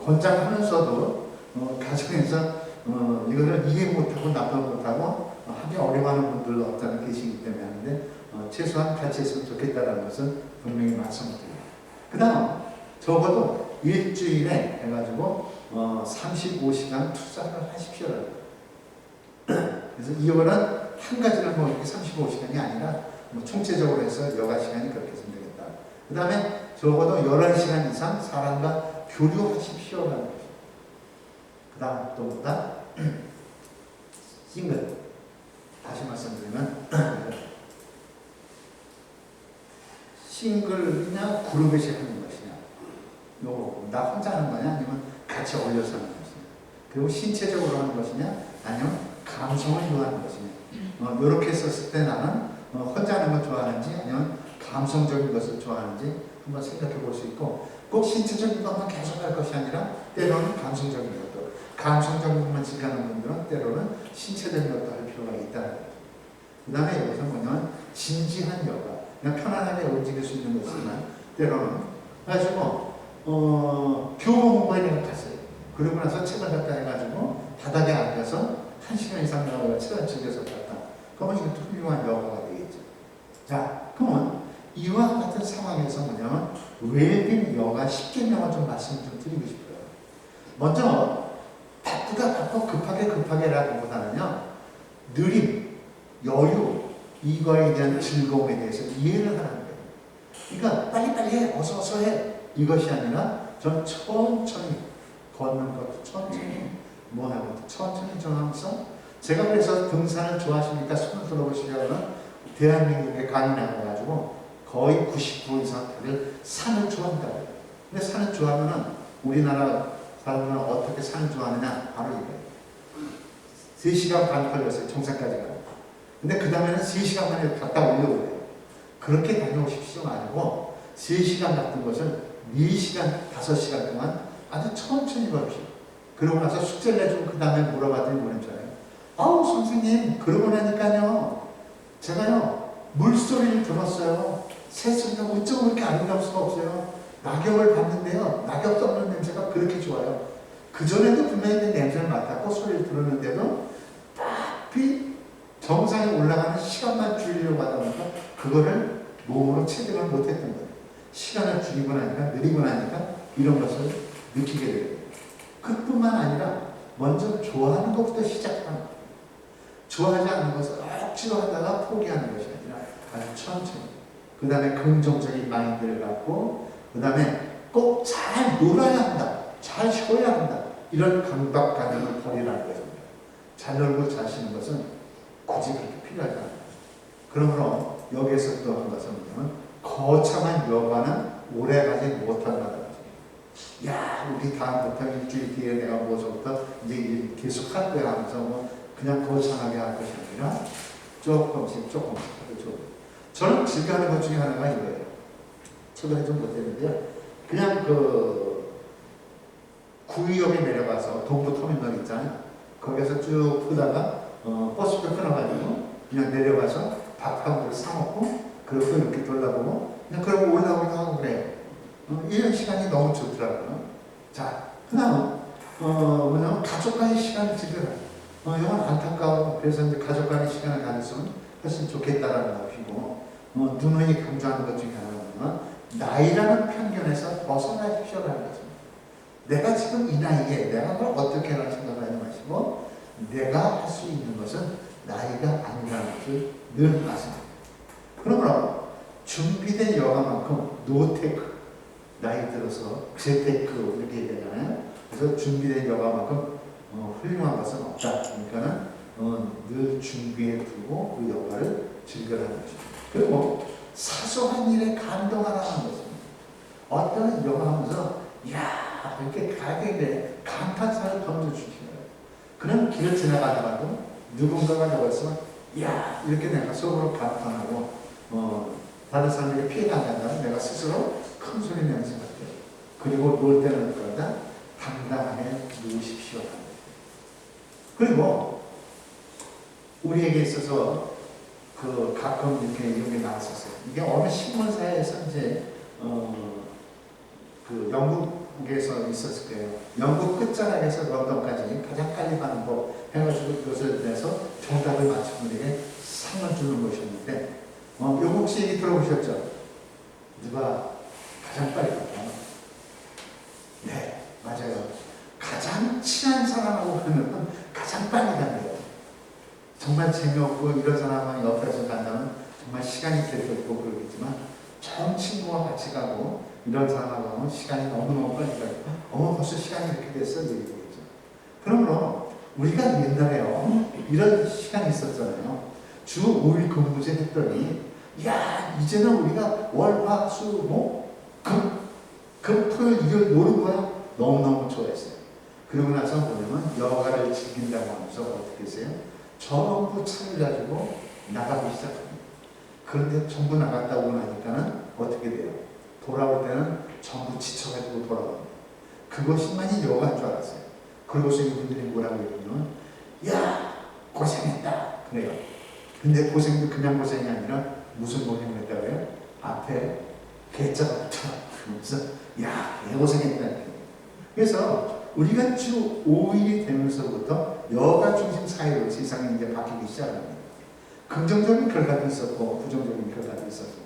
Speaker 1: 권장하면서도, 가정에서, 이거를 이해 못하고 납득 못하고, 하기 어려워하는 분들 없다는 계시기 때문에 하는데, 최소한 같이 했으면 좋겠다는 것은 분명히 말씀드립니다. 그 다음, 적어도 일주일에 해가지고, 35시간 투자를 하십시오. 그래서 이거는 한 가지는 뭐 이렇게 35시간이 아니라, 뭐 총체적으로 해서 여가 시간이 그렇게 했으면 되겠다. 그 다음에 적어도 11시간 이상 사람과 교류하십시오라는 거죠. 그 다음 또 뭐다? 싱글. 다시 말씀드리면 싱글이냐 그룹에서 하는 것이냐, 요거 나 혼자 하는 거냐 아니면 같이 어울려서 하는 것이냐, 그리고 신체적으로 하는 것이냐 아니면 감성을 요하는 것이냐, 이렇게 했었을 때 나는 혼자 하는 걸 좋아하는지 아니면 감성적인 것을 좋아하는지 한번 생각해 볼 수 있고, 꼭 신체적인 것만 계속 할 것이 아니라 때로는 감성적인 것도, 감성적인 것만 즐기는 분들은 때로는 신체적인 것도 할 필요가 있다는 거죠. 그 다음에 여기서 뭐냐면 진지한 여가, 그냥 편안하게 움직일 수 있는 것이지만 때로는 가지고 교보 공부에 내가 갔어요. 그러고 나서 책을 갖다 해가지고 바닥에 앉아서 1시간 이상 책을 즐겨서 봤다. 그러면 이것도 훌륭한 여가가 되겠죠. 자, 그러면 이와 같은 상황에서 뭐냐면 웰빙 여가 10개명을 좀 말씀 좀 드리고 싶어요. 먼저 바쁘다 바빠 급하게라기보다는요, 느림, 여유, 이거에 대한 즐거움에 대해서 이해를 하는 거예요. 그러니까 빨리빨리 해, 어서 해, 이것이 아니라 전 천천히 걷는 것도 천천히, 뭐하는 것도 천천히 정하면서, 제가 그래서 등산을 좋아하시니까 손을 들어보시려면 대한민국에 강의 나가가지고 거의 99% 이상 다들 산을 좋아한다. 근데 산을 좋아하면은 우리나라 사람들은 어떻게 산을 좋아하느냐? 바로 이거예요. 3시간 반 걸렸어요, 정상까지 가요. 근데 그 다음에는 3시간 만에 갔다 오려고 해요. 그렇게 다녀오십시오 말고 3시간 같은 것을 4시간, 5시간 동안 아주 천천히 걸으시오. 그러고 나서 숙제를 내주고 그 다음에 물어봤더니 뭐랬잖아요. 아우 선생님, 그러고 나니까요, 제가요 물소리를 들었어요. 새소리가 어쩜 그렇게 아름다울 수가 없어요. 낙엽을 봤는데요, 낙엽 썩는 냄새가 그렇게 좋아요. 그전에도 분명히 그 냄새를 맡았고 소리를 들었는데도 딱히 정상에 올라가는 시간만 줄이려고 하다 보니까 그거를 몸으로 체득을 못했던 거예요. 시간을 줄이고 나니까, 느리고 나니까 이런 것을 느끼게 돼요. 그뿐만 아니라 먼저 좋아하는 것부터 시작하는 거예요. 좋아하지 않는 것을 억지로 하다가 포기하는 것이 아니라 아주 천천히, 그 다음에 긍정적인 마인드를 갖고, 그 다음에 꼭 잘 놀아야 한다, 잘 쉬어야 한다, 이런 강박관념을 버리라는 것입니다. 잘 놀고 잘 쉬는 것은 굳이 그렇게 필요하지 않아요. 그러므로 여기에서 또 한 것은 뭐냐면 거창한 여가는 오래가지 못한다는 거죠. 야, 우리 다음부터 일주일 뒤에 내가 뭐서부터 이제 계속 할 거야 하면서 뭐 그냥 거창하게 할 것이 아니라 조금씩 하도 좋고. 저는 즐겨하는 것 중에 하나가 이거예요. 최근에 좀 못했는데요. 그냥 그 구의역에 내려가서 동부터미널 있잖아요. 거기서 쭉 보다가 버스표 끊어가지고 그냥 내려가서 밥하고 사 먹고, 그리고 이렇게 돌아보고 그냥 그러고 올라오기도 하고 그래요. 이런 시간이 너무 좋더라고요. 자, 그 다음은 뭐냐면 가족과의 시간을 즐겨라. 이건 안타까워. 그래서 이제 가족과의 시간을 가졌으면 훨씬 좋겠다라는 것이고, 누누이 강조하는 것 중에 하나는 나이라는 편견에서 벗어나십시오라는 것입니다. 내가 지금 이 나이에 내가 그걸 어떻게 하나 생각하지 마시고, 내가 할 수 있는 것은 나이가 아니라는 것을 늘 말씀합니다. 그러므로 준비된 여가만큼 노테크, 나이 들어서 재테크 이렇게 얘기하잖아요. 그래서 준비된 여가만큼 훌륭한 것은 없다. 그러니까는 늘 준비해 두고 그 여가를 즐겨라는 것입니다. 그리고 사소한 일에 감동하라는 것입니다. 어떤 여가하면서 야, 이렇게 가게에 감탄사를 던져주시는 거예요. 그럼 길을 지나가다가도 누군가가 적었으면 야, 이렇게 내가 속으로 감탄하고 다른 사람에게 피해가 안 간다면 내가 스스로 큰 소리 내면서 갈게요. 그리고 놀 때는 그러다 당당하게 누우십시오. 그리고 우리에게 있어서 그 가끔 이렇게 이런 게 나왔었어요. 이게 어느 신문사에서 이제 그 영국에서 있었을 거예요. 영국 끝자락에서 런던까지 가장 빨리 가는 법 해가지고 그것을 내서 정답을 맞춘 분에게 상을 주는 것이었는데, 요거 혹시 얘기 들어보셨죠? 누가 가장 빨리 갔다? 네, 맞아요. 가장 친한 사람하고 하면 가장 빨리 간대요. 정말 재미없고 이런 사람만 옆에서 간다면 정말 시간이 길었고 그러겠지만, 전 친구와 같이 가고 이런 사람하고 하면 시간이 너무너무 빨리 가고, 벌써 시간이 이렇게 됐어? 이렇게 되겠죠. 그러므로 우리가 옛날에요, 이런 시간이 있었잖아요. 주 5일 근무제 했더니, 야, 이제는 우리가 월, 화, 수, 목, 금, 토요일, 일요일 노는 거야. 너무너무 좋아했어요. 그러고 나서 뭐냐면 여가를 즐긴다고 하면서 어떻게 했어요? 전부 차를 가지고 나가기 시작합니다. 그런데 전부 나갔다 오고 나니까는 어떻게 돼요? 돌아올 때는 전부 지쳐가지고 돌아옵니다. 그것만이 여가인 줄 알았어요. 그러고서 이분들이 뭐라고 얘기하면, 야, 고생했다 그래요. 근데 고생도 그냥 고생이 아니라 무슨 고생을 했다고 해요? 앞에 개자가 붙어서 야, 개고생했다. 그래서 우리가 주 5일이 되면서부터 여가 중심 사회로 세상이 이제 바뀌기 시작합니다. 긍정적인 결과도 있었고 부정적인 결과도 있었습니다.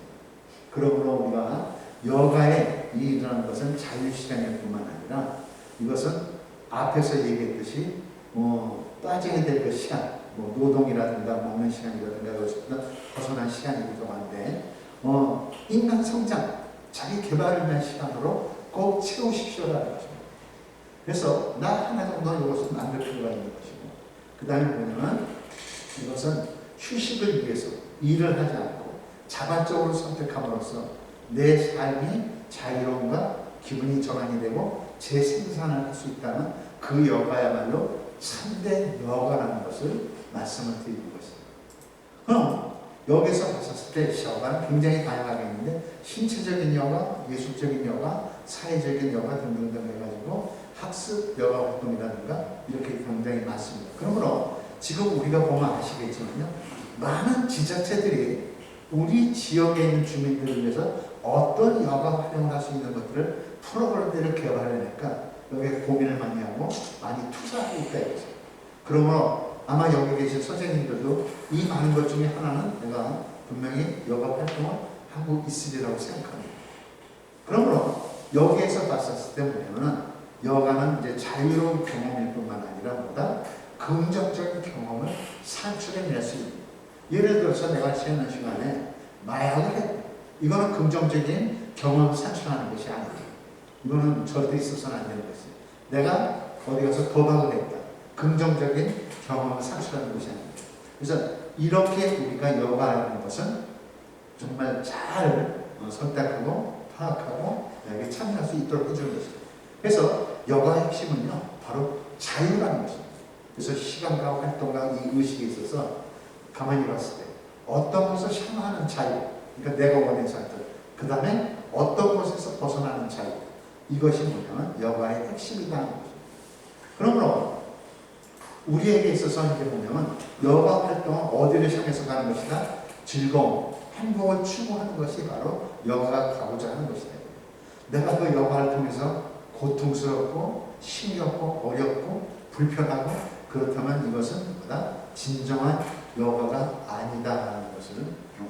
Speaker 1: 그러므로 우리가 여가에 일어나는 것은 자유시간일 뿐만 아니라 이것은 앞에서 얘기했듯이 빠지게 될 그 시간, 노동이라든가 먹는 시간이라든가 이것보다 벗어난 시간이 부족한데 인간 성장, 자기 개발을 위한 시간으로 꼭 채우십시오라는 것입니다. 그래서 나 하나 정도 이것을 만들 필요가 있는 것이고, 그 다음에 보면 이것은 휴식을 위해서 일을 하지 않고 자발적으로 선택함으로써 내 삶이 자유로움과 기분이 전환이 되고 재생산을 할 수 있다는 그 여가야말로 참된 여가라는 것을 말씀을 드리는 것입니다. 그럼 여기서 봤었을 때 여가는 굉장히 다양하게 있는데 신체적인 여가, 예술적인 여가, 사회적인 여가 등등등 해가지고 학습 여가 활동이라든가 이렇게 굉장히 많습니다. 그러므로 지금 우리가 보면 아시겠지만요, 많은 지자체들이 우리 지역에 있는 주민들을 위해서 어떤 여가 활용을 할 수 있는 것들을 프로그램들을 개발해내니까 여기에 고민을 많이 하고 많이 투자하고 있다 이거죠. 그러므로 아마 여기 계신 선생님들도 이 많은 것 중에 하나는 내가 분명히 여가 활동을 하고 있으리라고 생각합니다. 그러므로 여기에서 봤었을 때 보면은 여가는 이제 자유로운 경험일 뿐만 아니라 보다 긍정적인 경험을 산출해낼 수 있는, 예를 들어서 내가 쉬는 시간에 마약을 했다. 이거는 긍정적인 경험을 산출하는 것이 아니에요. 이거는 절대 있어서는 안 되는 것이에요. 내가 어디 가서 도박을 했다. 긍정적인 경험을 산출하는 것이 아니에요. 그래서 이렇게 우리가 여가하는 것은 정말 잘 선택하고 파악하고 여기에 참여할 수 있도록 해주는 것이에요. 그래서 여가의 핵심은요, 바로 자유라는 것입니다. 그래서 시간과 활동과 이 의식에 있어서 가만히 봤을 때 어떤 것을 향하는 자유, 그러니까 내가 원해서 할 때, 그 다음에 어떤 것에서 벗어나는 자유, 이것이 뭐냐면 여가의 핵심이라는 거죠. 그러므로 우리에게 있어서 이제 보면 여가 활동은 어디를 향해서 가는 것이다? 즐거움, 행복을 추구하는 것이 바로 여가가 가고자 하는 것이다. 내가 그 여가 활동에서 고통스럽고 힘겹고 어렵고 불편하고 그렇다면 이것은 뭐다? 진정한 여가가 아니다라는 것을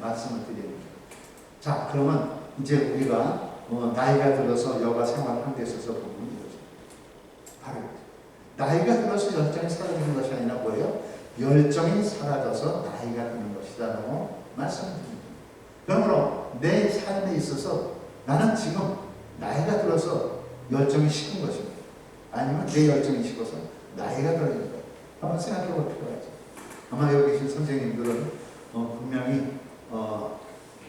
Speaker 1: 말씀을 드립니다. 자, 그러면 이제 우리가 나이가 들어서 여가 생활을 하는 데 있어서 보면 이거죠. 바로 나이가 들어서 열정이 사라지는 것이 아니라 뭐예요? 열정이 사라져서 나이가 드는 것이다라고 말씀드립니다. 그러므로 내 삶에 있어서 나는 지금 나이가 들어서 열정이 식은 것입니다. 아니면 내 열정이 식어서 나이가 들어있는 거예요. 한번 생각해 볼 필요가 있죠. 아마 여기 계신 선생님들은 분명히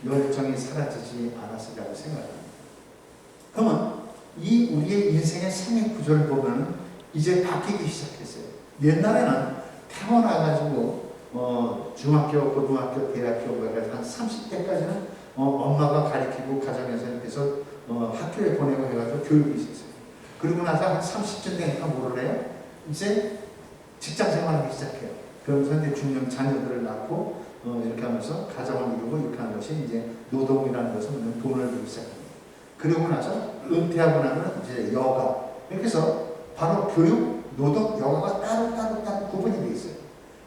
Speaker 1: 열정이 사라지지 않았으리라고 생각합니다. 그러면 이 우리의 인생의 생애 구조를 보면 이제 바뀌기 시작했어요. 옛날에는 태어나가지고 중학교, 고등학교, 대학교 한 30대까지는 엄마가 가르치고 가정에서 해서 학교에 보내고 해가지고 교육이 있었어요. 그리고 나서 한 30쯤 되니까 뭐를 해요? 이제 직장 생활하기 시작해요. 그러면서 이제 중년 자녀들을 낳고 이렇게 하면서 가정을 이루고 이렇게 하는 것이 이제 노동이라는 것은 돈을 벌기 시작합니다. 그리고 나서 은퇴하고 나면 이제 여가. 이렇게 해서 바로 교육, 노동, 여가가 따로 구분이 되어 있어요.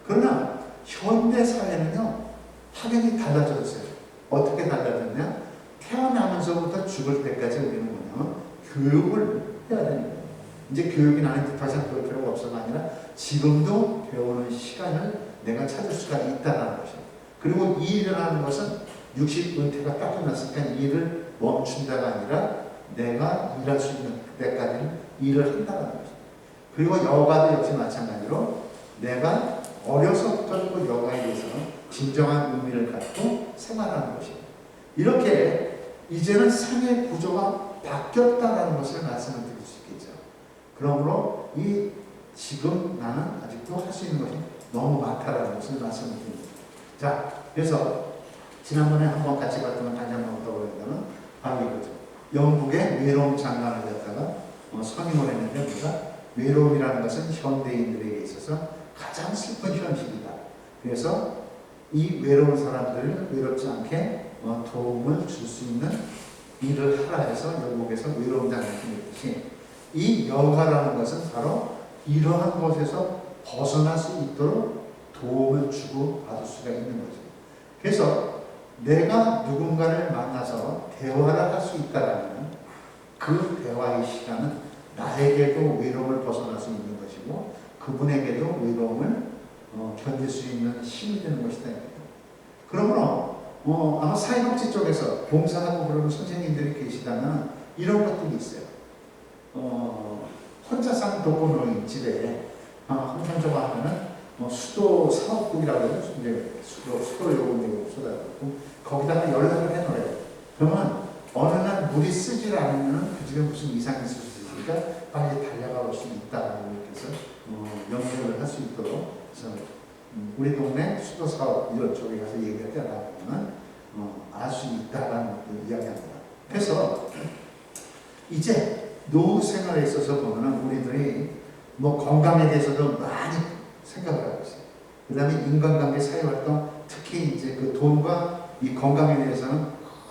Speaker 1: 그러나 현대 사회는요, 확연히 달라졌어요. 어떻게 달라졌냐? 태어나면서부터 죽을 때까지 우리는 뭐냐면 교육을 해야 되는 거예요. 이제 교육이 나는 더 이상 그럴 필요가 없어가 아니라 지금도 배우는 시간을 내가 찾을 수가 있다는 것이에요. 그리고 이 일을 하는 것은 60 은퇴가 딱 끝났으니까 일을 멈춘다가 아니라 내가 일할 수 있는 그때까지는 일을 한다는 것이에요. 그리고 여가도 역시 마찬가지로 내가 어려서부터 그 여가에 대해서는 진정한 의미를 갖고 생활하는 것이에요. 이렇게 이제는 삶의 구조가 바뀌었다는 것을 말씀을 드릴 수 있겠죠. 그러므로 지금 나는 아직도 할 수 있는 것이 너무 많다라는 것을 말씀을 드립니다. 자, 그래서 지난번에 한번 같이 봤던 건 다시 한번 떠올린다면 바로 이거죠. 영국의 외로움 장관을 갖다가 선임을 했는데 우리가 외로움이라는 것은 현대인들에게 있어서 가장 슬픈 현실이다. 그래서 이 외로운 사람들을 외롭지 않게 도움을 줄 수 있는 일을 하라 해서 영국에서 외로움 장관을 했듯이 이 여가라는 것은 바로 이러한 것에서 벗어날 수 있도록 도움을 주고 받을 수가 있는 거죠. 그래서 내가 누군가를 만나서 대화를 할 수 있다라는 그 대화의 시간은 나에게도 외로움을 벗어날 수 있는 것이고 그분에게도 외로움을 견딜 수 있는 힘이 되는 것이다. 그러므로 아마 사회복지 쪽에서 봉사하고 그러는 선생님들이 계시다면 이런 것들이 있어요. 혼자 사는 독거노인 집에 한편적으로 하면은 수도 사업국이라고 해서 이제 수도 요금을 쏟아붓고 거기다가 연락을 해놓아요. 그러면 어느 날 물이 쓰질 않으면 그 집에 무슨 이상이 있을 수 있으니까 빨리 달려가 볼 수 있다라고 이렇게 해서 연결을 할 수 있도록 그래서 우리 동네 수도 사업 이런 쪽에 가서 얘기할 때 알아보면 알 수 있다라는 것을 이야기합니다. 그래서 이제 노후 생활에 있어서 보면은 우리들이 뭐 건강에 대해서도 많이 생각을 하고 있어요. 그 다음에 인간관계 사회활동, 특히 이제 그 돈과 이 건강에 대해서는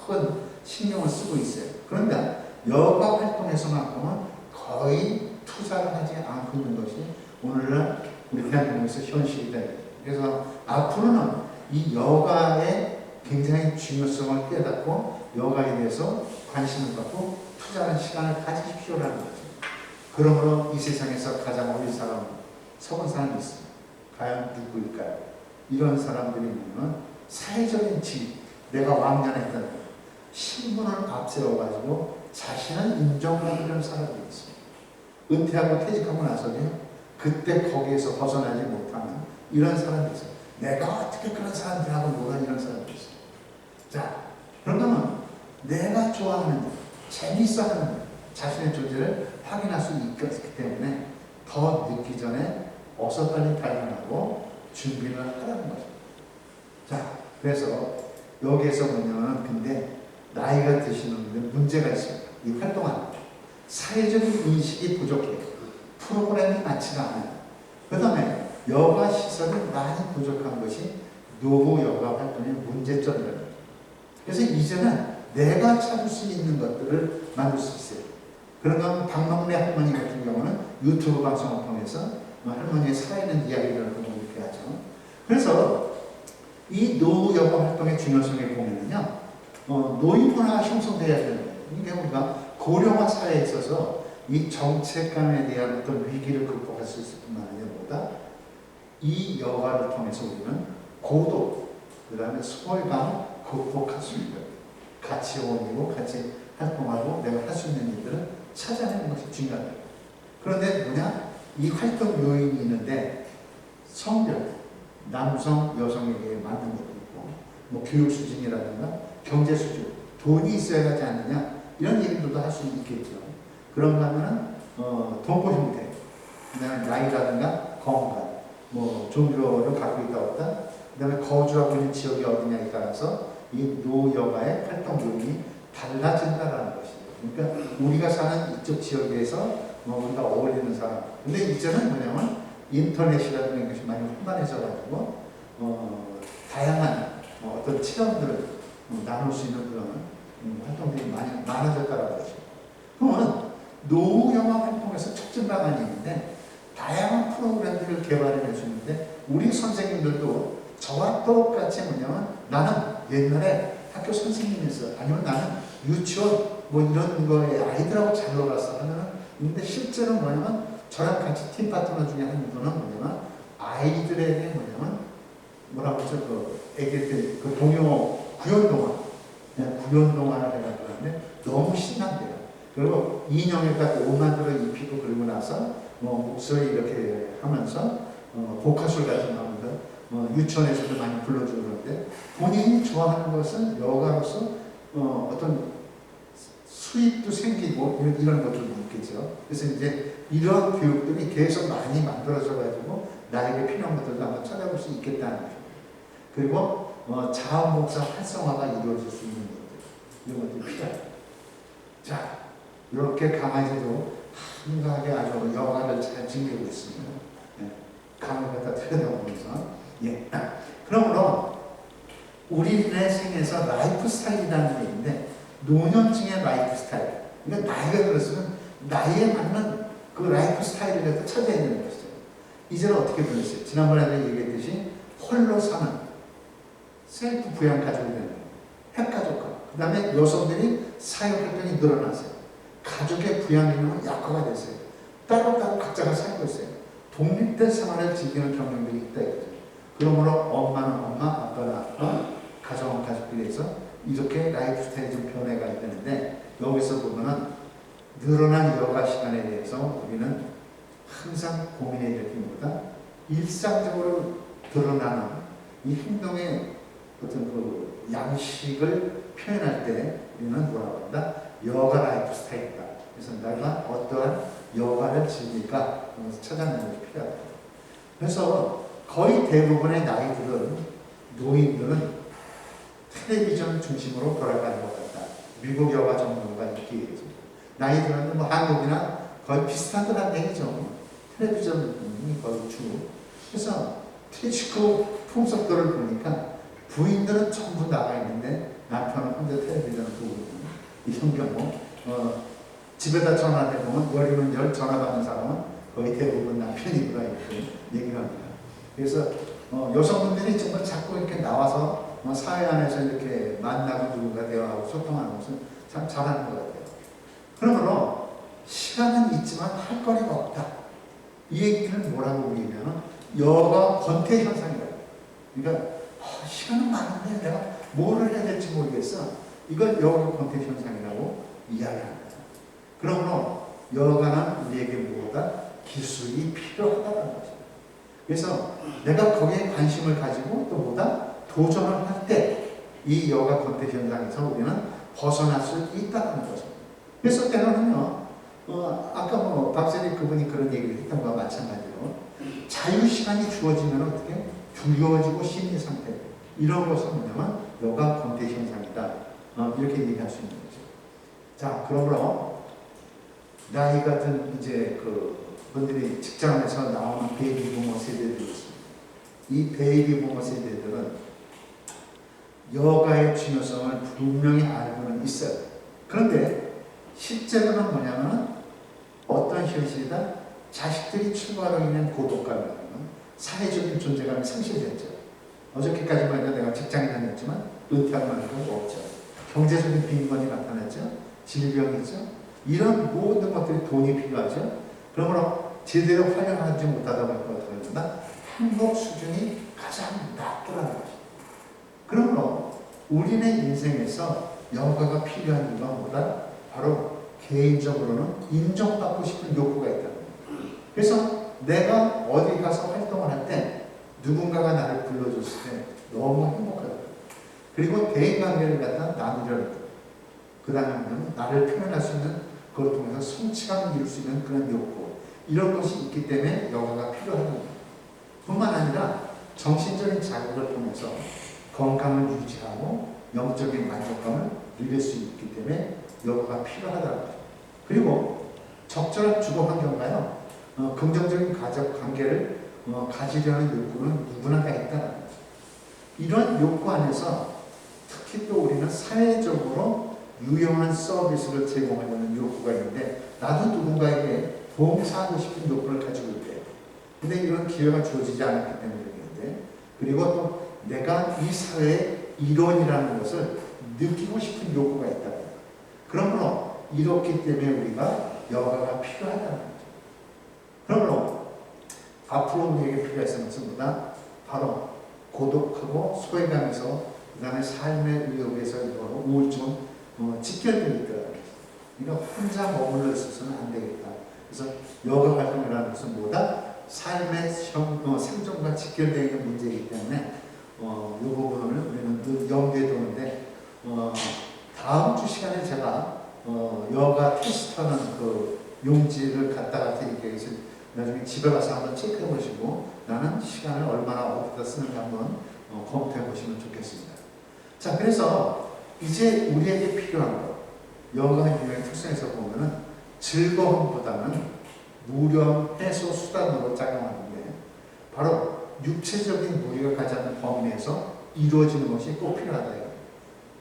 Speaker 1: 큰 신경을 쓰고 있어요. 그런데 여가 활동에서만큼은 거의 투자를 하지 않고 있는 것이 오늘날 우리 대한민국에서 현실이다. 그래서 앞으로는 이 여가의 굉장히 중요성을 깨닫고 여가에 대해서 관심을 갖고 투자하는 시간을 가지십시오라는 거죠. 그러므로 이 세상에서 가장 어린 사람, 서른 사람이 있습니다. 과연 누구일까요? 이런 사람들이 보면 사회적인 지, 내가 왕년했던 신분을 앞세워가지고 자신을 인정받는 사람들이 있습니다. 은퇴하고 퇴직하고 나서는 그때 거기에서 벗어나지 못하는 이런 사람들이 있어요. 내가 어떻게 그런 사람들하고 놀아 이런 사람들이 있어요. 자, 그러면 내가 좋아하는, 재밌어하는 자신의 존재를 확인할 수 있기 때문에 더 늦기 전에 어서 빨리 발견하고 준비를 하라는 거죠. 자, 그래서 여기에서 보면 근데 나이가 드시는데 문제가 있습니다. 이 활동하는 사회적인 인식이 부족해요. 프로그램이 많지가 않아요. 그 다음에 여가 시설이 많이 부족한 것이 노후 여가 활동의 문제점이라는 거죠. 그래서 이제는 내가 찾을 수 있는 것들을 만들 수 있어요. 그러면 박명래 할머니 같은 경우는 유튜브 방송을 통해서 할머니의 살아있는 이야기를 하고 이렇게 하죠. 그래서 이 노후 여가 활동의 중요성을 보면요, 노인 문화가 형성되어야 되는 거예요. 그러니까 우리가 고령화 사회에 있어서 이 정체감에 대한 어떤 위기를 극복할 수 있을 뿐만 아니라 이 여가를 통해서 우리는 고도, 그 다음에 소외감을 극복할 수 있는 같이 어울리고 같이 활동하고 내가 할 수 있는 일들을 찾아내는 것이 중요합니다. 그런데 뭐냐? 이 활동 요인이 있는데 성별, 남성, 여성에게 맞는 것도 있고 뭐 교육 수준이라든가 경제 수준, 돈이 있어야 하지 않느냐 이런 얘기들도 할 수 있겠죠. 그런가 하면은 동거 형태, 그다음에 나이라든가 건강, 뭐 종교를 갖고 있다 없다, 그다음에 거주하고 있는 지역이 어디냐에 따라서 이 노여가의 활동 요인이 달라진다라는 것이죠. 그러니까 우리가 사는 이쪽 지역에서 우리가 어울리는 사람. 근데 이제는 뭐냐면 인터넷이라는 것이 많이 활발해져가지고 다양한 어떤 체험들을 나눌 수 있는 그런 활동들이 많이 많아졌다는 것이죠. 그러면 노후 영화 활동에서 촉진방안이 있는데 다양한 프로그램들을 개발해 내주는데 우리 선생님들도 저와 똑같이 뭐냐면 나는 옛날에 학교 선생님이었어. 아니면 나는 유치원 뭐 이런 거에 아이들하고 잘 놀았어 하면은 근데 실제로 뭐냐면 저랑 같이 팀 파트너 중에 한 분은 뭐냐면 아이들에게 뭐냐면 뭐라고 그러죠? 그 애기 때 그 동요 구연동화를 해가지고 하는데 너무 신난대요. 그리고 인형을 갖고 옷 만들어 입히고 그러고 나서 뭐 목소리 이렇게 하면서 보컬 같은 거 하면서 유치원에서도 많이 불러주고 그러는데 본인이 좋아하는 것은 여가로서 어떤 수입도 생기고 이런 것도 있겠죠. 그래서 이제 이러한 교육들이 계속 많이 만들어져가지고 나에게 필요한 것들도 한번 찾아볼 수 있겠다는 거죠. 그리고 자원봉사 활성화가 이루어질 수 있는 것들 이런 것들이 필요해요. 자, 이렇게 강화에서도 한가하게 아주 여가를 잘 지내고 있습니다. 네. 강을 갖다 들여다보면서 예. 그러므로 우리네 생에서 라이프 스타일이라는 게 있는데 노년층의 라이프 스타일. 그러니까 나이가 들었으면 나이에 맞는 그 라이프 스타일을 갖다 찾아야 되는 것이죠. 이제는 어떻게 보냈어요? 지난번에 얘기했듯이 홀로 사는 셀프 부양 가족이 되는 거예요. 핵가족화. 그 다음에 여성들이 사회활동이 늘어났어요. 가족의 부양 기능은 약화가 됐어요. 따로따로 각자가 살고 있어요. 독립된 생활을 즐기는 경향들이 있다 이거죠. 그러므로 엄마는 엄마, 아빠는 아빠, 가정은 가족끼리 해서 이렇게 라이프 스타일이 좀 변해가야 되는데, 여기서 보면은 늘어난 여가 시간에 대해서 우리는 항상 고민해야 될 것보다 일상적으로 드러나는 이 행동의 어떤 그 양식을 표현할 때 우리는 뭐라고 한다? 여가 라이프 스타일이다. 그래서 내가 어떠한 여가를 즐길까 하면서 찾아내는 것이 필요하다. 그래서 거의 대부분의 나이들은, 노인들은 텔레비전 중심으로 돌아가는 것 같다. 미국 여가 전문가가 이렇게 얘기했습니다. 나이 들었는데 뭐 한국이나 거의 비슷하더란 얘기죠. 텔레비전이 거의 주. 그래서 퇴직 후 풍속들을 보니까 부인들은 전부 나가 있는데 남편은 혼자 텔레비전을 보고 있는 이런 경우. 집에다 전화 대보면 열이면 열, 전화 받는 사람은 거의 대부분 남편이구나 이렇게 얘기를 합니다. 그래서 여성분들이 정말 자꾸 이렇게 나와서 사회 안에서 이렇게 만나고 누군가 대화하고 소통하는 것은 참 잘하는 것 같아요. 그러므로 시간은 있지만 할 거리가 없다. 이 얘기는 뭐라고 얘기하면 여가 권태 현상이다. 그러니까 시간은 많은데 내가 뭐를 해야 될지 모르겠어. 이걸 여가 권태 현상이라고 이야기합니다. 그러므로 여가는 우리에게 무엇보다 기술이 필요하다는 거죠. 그래서 내가 거기에 관심을 가지고 또 보다 도전을 할 때 이 여가 권태 현상에서 우리는 벗어날 수 있다는 거죠. 그래서 때로는요, 아까 박사님 그분이 그런 얘기를 했던 거와 마찬가지로 자유시간이 주어지면 어떻게 두려워지고 심리 상태 이런 것을 뭐냐면 여가 권태 현상이다. 이렇게 얘기할 수 있는 거죠. 자, 그러므로 나이 같은 이제 분들이 직장에서 나오는 베이비 부모 세대들이 있습니다. 이 베이비 부모 세대들은 여가의 중요성을 분명히 알고는 있어요. 그런데 실제로는 뭐냐면 어떤 현실이다? 자식들이 출가로 인한 고독감이라는 사회적인 존재감이 상실됐죠. 어저께까지만 해도 내가 직장에 다녔지만 은퇴할 만큼 없죠. 경제적인 빈곤이 나타났죠. 질병이죠. 이런 모든 것들이 돈이 필요하죠. 그러므로 제대로 활용하지 못하다 보니까 행복 수준이 가장 낮더라는 거죠. 그러므로 우리네 인생에서 여가가 필요한 이유가 뭐다? 바로 개인적으로는 인정받고 싶은 욕구가 있다는 거예요. 그래서 내가 어디 가서 활동을 할 때 누군가가 나를 불러줬을 때 너무 행복하다. 그리고 대인관계를 갖다 나누려는 것. 그 다음에 나를 표현할 수 있는 그걸 통해서 성취감을 이룰 수 있는 그런 욕구. 이런 것이 있기 때문에 여가가 필요하다는 거예요. 뿐만 아니라 정신적인 자극을 통해서 건강을 유지하고 영적인 만족감을 누릴 수 있기 때문에 여가가 필요하다는 거죠. 그리고 적절한 주거 환경과요, 긍정적인 가족 관계를 가지려는 욕구는 누구나 다 있다는 거죠. 이런 욕구 안에서 특히 또 우리는 사회적으로 유용한 서비스를 제공하려는 욕구가 있는데, 나도 누군가에게 봉사하고 싶은 욕구를 가지고 있대요. 근데 이런 기회가 주어지지 않았기 때문에 그런데, 그리고 또 내가 이 사회의 일원이라는 것을 느끼고 싶은 욕구가 있다. 그러므로 이렇기 때문에 우리가 여가가 필요하다는 거죠. 그러므로 앞으로 우리에게 필요했던 것은 뭐다? 바로 고독하고 소외감에서 그 다음에 삶의 의욕에서 우울증, 직결되어 있더라고요. 그러니까 혼자 머물러 있어서는 안 되겠다. 그래서 여가 활동이라는 것은 뭐다? 삶의 생존과 직결되어 있는 문제이기 때문에 이 부분을 우리는 늘 염두에 두는데, 다음 주 시간에 제가 여가 테스트하는 그 용지를 갖다가 드릴게요. 그래서 나중에 집에 가서 한번 체크해 보시고 나는 시간을 얼마나 어디다 쓰는가 한번 검토해 보시면 좋겠습니다. 자, 그래서 이제 우리에게 필요한 것, 여가 유형의 특성에서 보면은 즐거움보다는 무료 해소 수단으로 작용하는데, 바로 육체적인 무리가 가지 않는 범위 내에서 이루어지는 것이 꼭 필요하다.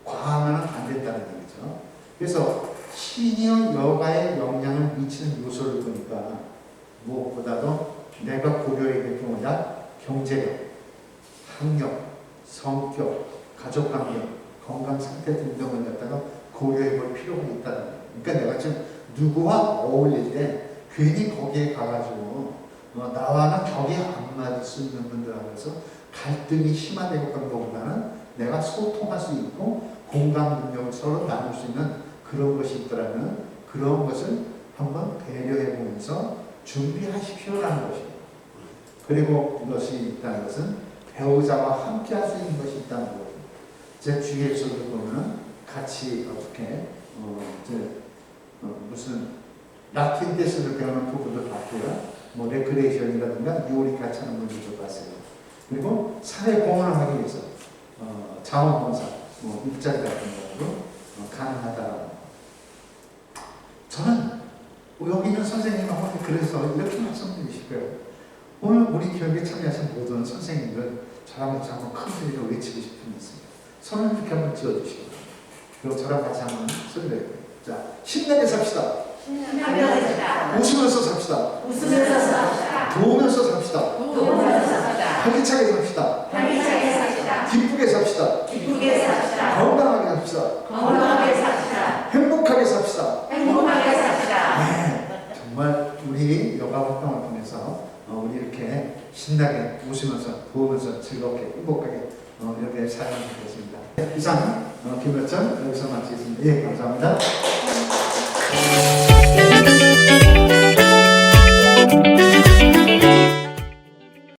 Speaker 1: 과하면 안 된다는 얘기죠. 그래서 시니어 여가에 영향을 미치는 요소를 보니까 무엇보다도 내가 고려해야 될 경우가 경제력, 학력, 성격, 가족관계, 건강 상태 등등을 갖다가 고려해 볼 필요가 있다는 거예요. 그러니까 내가 지금 누구와 어울릴 때 괜히 거기에 가가지고 나와는 격이 안 맞을 수 있는 분들하고서 갈등이 심화되고 그런 것보다는 내가 소통할 수 있고 공감 능력을 서로 나눌 수 있는 그런 것이 있더라면 그런 것을 한번 배려해 보면서 준비하십시오라는 것입니다. 그리고 이것이 있다는 것은 배우자와 함께 할 수 있는 것이 있다는 거예요. 제 주위에서도 보면 같이 어떻게 무슨 라틴 댄스를 배우는 부부도 봤고요. 뭐 레크레이션이라든가 요리 같이 하는 분들도 봤어요. 그리고 사회 공헌을 하기 위해서 자원봉사, 뭐 일자리 같은 것도 가능하다. 저는 여기 있는 선생님하고 그래서 이렇게 말씀드리고 싶어요. 오늘 우리 교육에 참여하신 모든 선생님들 저랑 같이 한번 큰 소리로 외치고 싶은 있습니다. 손을 이렇게 한번 지어주시고 그리고 저랑 같이 한번 소리를 해요. 자, 힘나게 삽시다.
Speaker 2: 신나게 삽시다.
Speaker 1: 웃으면서 삽시다.
Speaker 2: 웃으면서 삽시다.
Speaker 1: 도우면서 삽시다.
Speaker 2: 도우면서 삽시다.
Speaker 1: 활기차게 삽시다.
Speaker 2: 활기차게 삽시다.
Speaker 1: 기쁘게 삽시다.
Speaker 2: 기쁘게 삽시다.
Speaker 1: 건강하게 삽시다.
Speaker 2: 건강하게 삽시다.
Speaker 1: 행복하게 삽시다.
Speaker 2: 행복하게 삽시다.
Speaker 1: 네, 정말 우리 여가 활동을 통해서 우리 이렇게 신나게 웃으면서 도우면서 즐겁게 행복하게 이렇게 살면 되겠습니다. 이상 김여정 여기서 마치겠습니다. 예, 감사합니다.